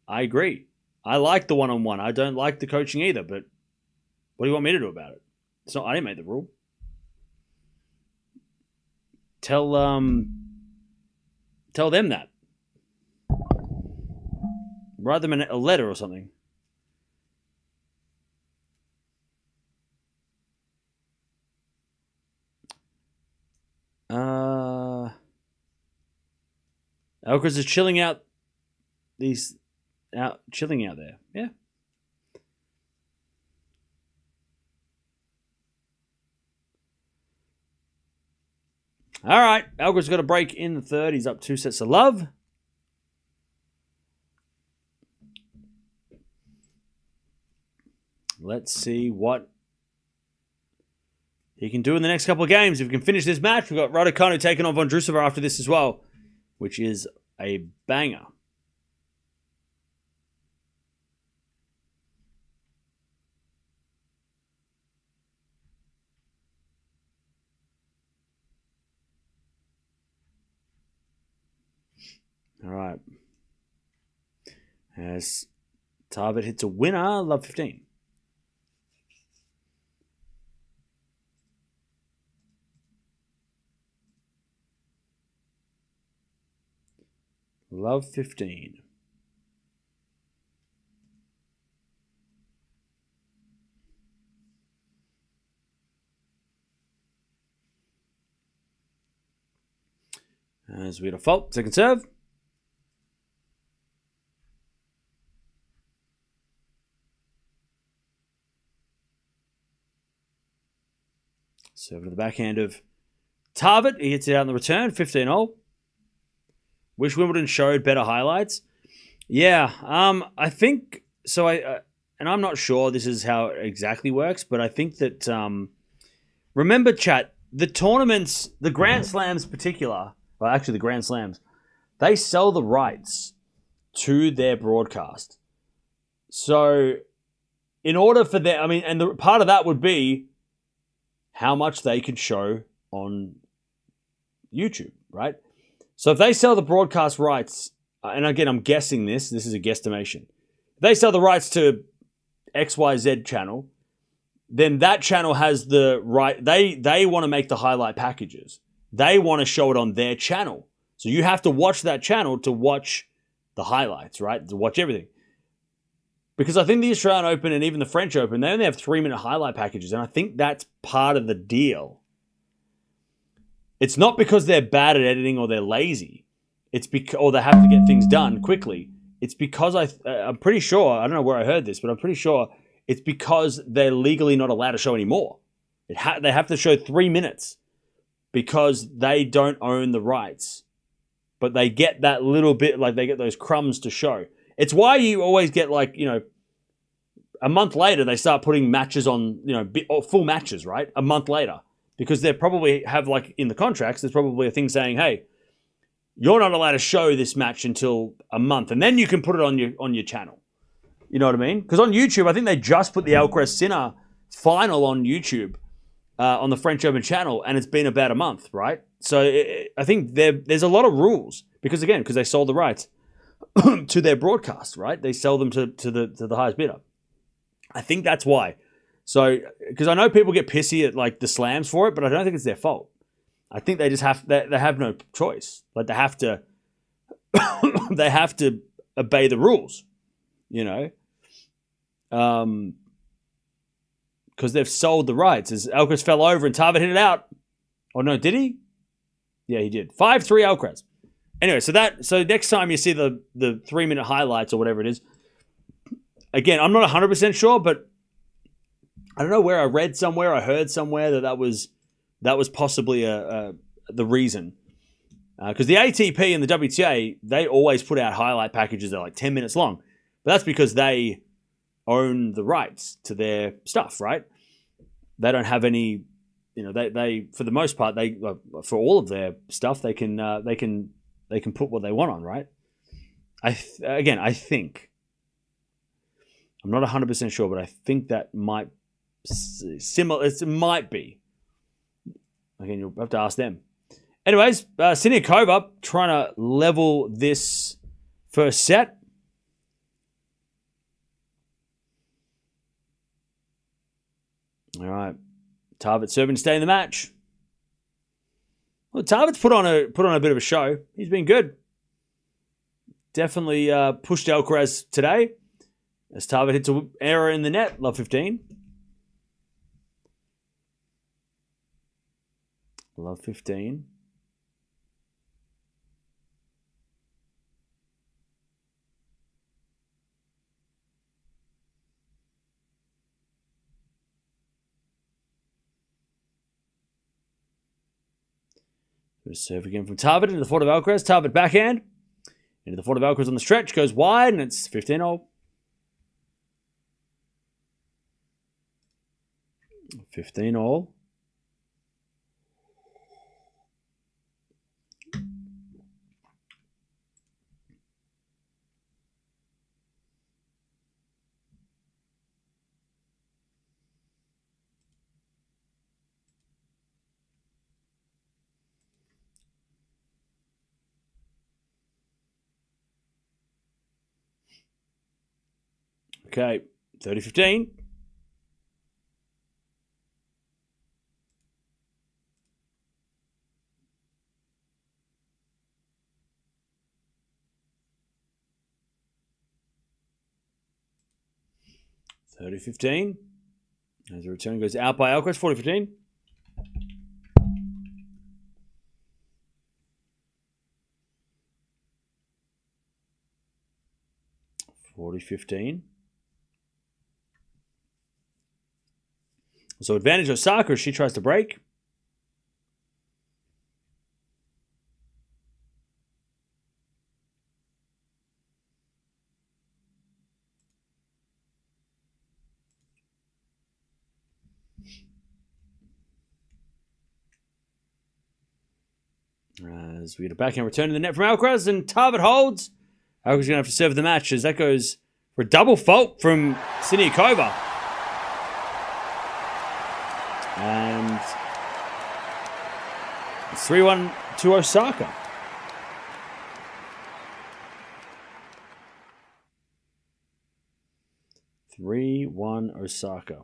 I agree. I like the one-on-one. I don't like the coaching either, but what do you want me to do about it? It's not. I didn't make the rule. Tell them that. Write them a letter or something. Alcaraz is chilling out chilling out there. Yeah. All right. Alcaraz got a break in the third. He's up 2 sets of love. Let's see what he can do in the next couple of games. If we can finish this match, we've got Raducanu taking on Vondrousova after this as well, which is a banger. All right. As Tarvet hits a winner, love 15. Love 15. As we had a fault, second serve. Serve to the backhand of Tarvet. He hits it out in the return, 15-all. Wish Wimbledon showed better highlights. Yeah, I think so. And I'm not sure this is how it exactly works, but I think that remember, chat, the tournaments, the Grand Slams, particular, well, actually the Grand Slams, they sell the rights to their broadcast. So, in order for their, and the part of that would be how much they could show on YouTube, right? So if they sell the broadcast rights, and again, I'm guessing this is a guesstimation. If they sell the rights to XYZ channel, then that channel has the right, they want to make the highlight packages. They want to show it on their channel. So you have to watch that channel to watch the highlights, right? To watch everything. Because I think the Australian Open and even the French Open, they only have 3-minute highlight packages, and I think that's part of the deal. It's not because they're bad at editing or they're lazy. It's because, or they have to get things done quickly. It's because I'm pretty sure, I don't know where I heard this, but I'm pretty sure it's because they're legally not allowed to show anymore. They have to show 3 minutes because they don't own the rights. But they get that little bit, like they get those crumbs to show. It's why you always get a month later they start putting matches on, full matches, right? A month later. Because they probably have, in the contracts, there's probably a thing saying, hey, you're not allowed to show this match until a month. And then you can put it on your channel. You know what I mean? Because on YouTube, I think they just put the Alcaraz Sinner final on YouTube on the French Open channel, and it's been about a month, right? So I think there's a lot of rules. Because they sold the rights to their broadcast, right? They sell them to the highest bidder. I think that's why. So, because I know people get pissy at the slams for it, but I don't think it's their fault. I think they just they have no choice. They have to they have to obey the rules, because they've sold the rights. As Alcaraz fell over and Tarvet hit it out. Oh no, did he? Yeah, he did. 5-3 Alcaraz. Anyway, so next time you see the 3-minute highlights or whatever it is, again, I'm not 100% sure, but I don't know where I read somewhere, I heard somewhere that was possibly the reason. Because the ATP and the WTA, they always put out highlight packages that are 10 minutes long. But that's because they own the rights to their stuff, right? They don't have any, they for the most part, for all of their stuff, they can put what they want on, right? I think. I'm not 100% sure, but I think that might similar. It might be. Again, you'll have to ask them. Anyways, Siniakova trying to level this first set. All right, Tarvet serving to stay in the match. Well, Tarvet's put on a bit of a show. He's been good. Definitely pushed Alcaraz today. As Tarvet hits an error in the net, love 15. Love 15. Serve again from Tarvet into the fort of Alcaraz. Tarvet backhand. Into the fort of Alcaraz on the stretch. Goes wide and it's 15-all. 15-all. Okay, 30-15. $30-15. As the return goes out by Alcaraz, 40-15. $40-15. So advantage Osaka as she tries to break. As we get a backhand return to the net from Alcaraz, and Tarvet holds. Alcaraz going to have to serve the match as that goes for a double fault from Siniakova. And it's 3-1 to Osaka. Osaka.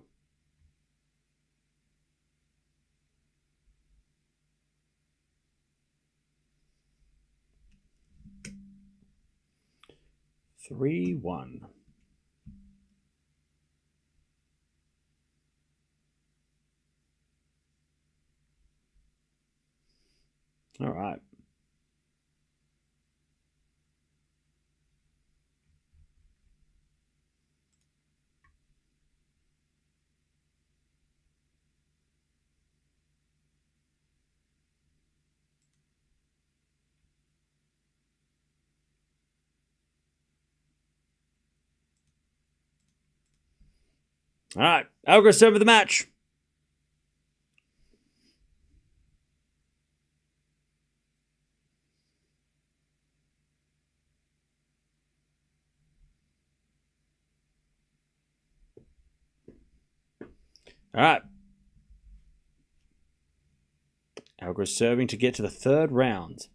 Three-one. All right. All right. Alcaraz serve the match. All right. Alcaraz serving to get to the third round.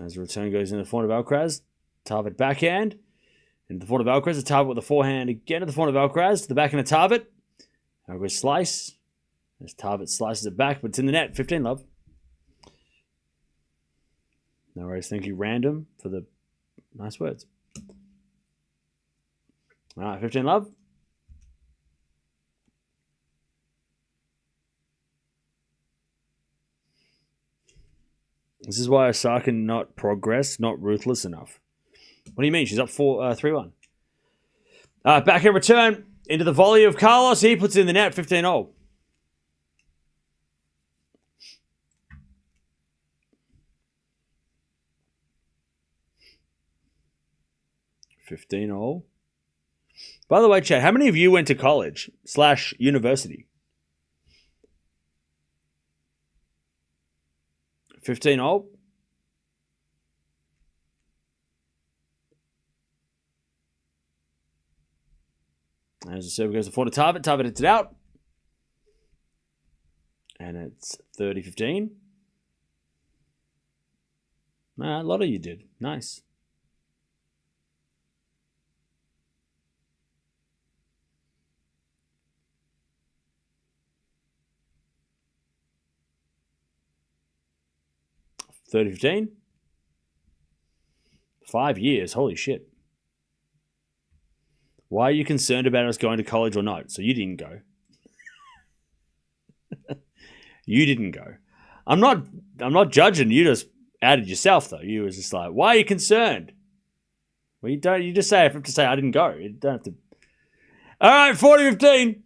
As the return goes in the front of Alcaraz, Tarvet backhand. Into the front of Alcaraz, the Tarvet with the forehand again to the front of Alcaraz, to the backhand of Tarvet. Alcaraz slice. As Tarvet slices it back, but it's in the net. 15 love. No worries, thank you, Random, for the nice words. All right, 15 love. This is why Osaka not progress, not ruthless enough. What do you mean? She's up 3-1. Backhand return into the volley of Carlos. He puts it in the net, 15-0. By the way, Chad, how many of you went to college / university? 15-0. As the serve goes to Tarvet. Tarvet hits it out. And it's 30-15. A lot of you did. Nice. $30-15. 5 years. Holy shit. Why are you concerned about us going to college or not? So you didn't go. You didn't go. I'm not judging. You just added yourself though. You was just like, why are you concerned? Well, you don't. You just say I have to say I didn't go. You don't have to. All right, 40-15.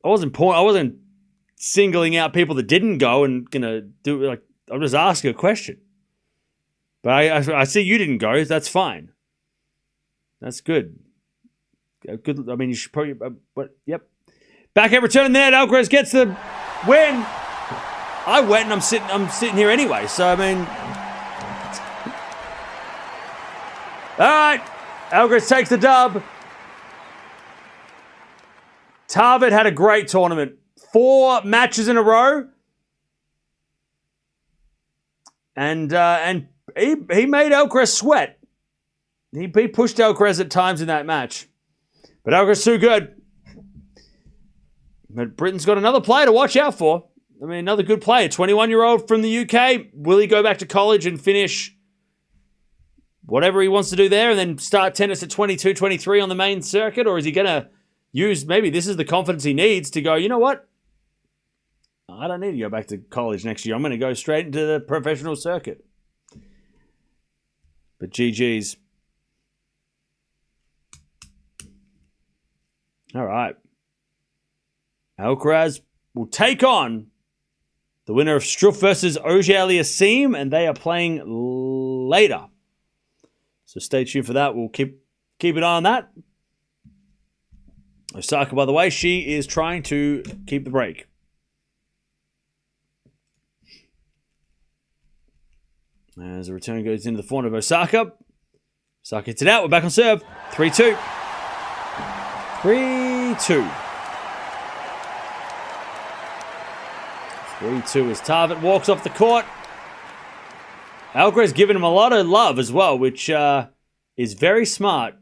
I wasn't singling out people that didn't go and gonna do like. I'm just asking a question. But I see you didn't go. That's fine. That's good. Good. I mean, you should probably. But yep. Backhand return there. Alcaraz gets the win. I went and I'm sitting here anyway. So I mean, all right. Alcaraz takes the dub. Tarvet had a great tournament. 4 matches in a row. And he made Alcaraz sweat. He pushed Alcaraz at times in that match. But Alcaraz too good. But Britain's got another player to watch out for. I mean, another good player. 21-year-old from the UK. Will he go back to college and finish whatever he wants to do there and then start tennis at 22, 23 on the main circuit? Or is he going to use, maybe this is the confidence he needs to go, you know what? I don't need to go back to college next year. I'm going to go straight into the professional circuit. But GG's. All right. Alcaraz will take on the winner of Struff versus Auger-Aliassime, and they are playing later. So stay tuned for that. We'll keep an eye on that. Osaka, by the way, she is trying to keep the break. As the return goes into the forehand of Osaka. Osaka hits it out. We're back on serve. 3-2. 3-2. 3-2 as Tarvet walks off the court. Alcaraz giving him a lot of love as well, which is very smart.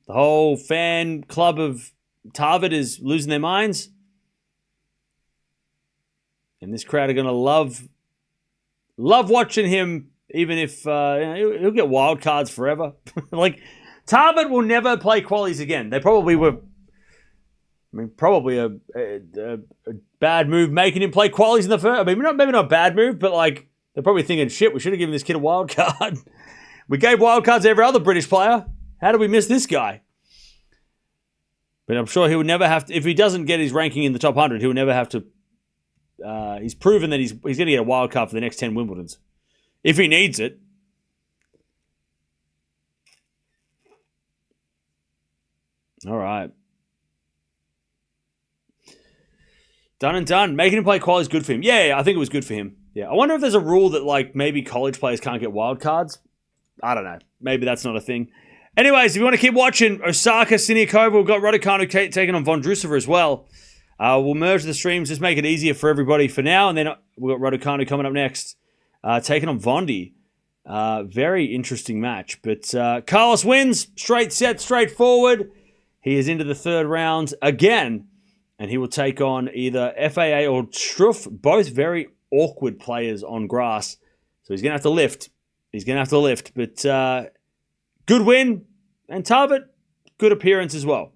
The whole fan club of Tarvet is losing their minds. And this crowd are going to love watching him, even if he'll get wild cards forever. Like, Tarvet will never play qualies again. They probably were... I mean, probably a bad move making him play qualies in the first. I mean, maybe not a bad move, but like they're probably thinking, shit, we should have given this kid a wild card. We gave wild cards to every other British player. How did we miss this guy? But I'm sure he would never have to, if he doesn't get his ranking in the top 100, he will never have to. He's proven that he's going to get a wild card for the next 10 Wimbledons. If he needs it. All right. Done and done. Making him play quali is good for him. Yeah, I think it was good for him. Yeah, I wonder if there's a rule that like maybe college players can't get wild cards. I don't know. Maybe that's not a thing. Anyways, if you want to keep watching, Osaka, Siniakova, we've got Raducanu taking on Vondrousova as well. We'll merge the streams, just make it easier for everybody for now. And then we've got Raducanu coming up next, taking on Vondi. Very interesting match. But Carlos wins. Straight set, straightforward. He is into the third round again. And he will take on either FAA or Struff, both very awkward players on grass. So he's going to have to lift. But good win. And Tarvet, good appearance as well.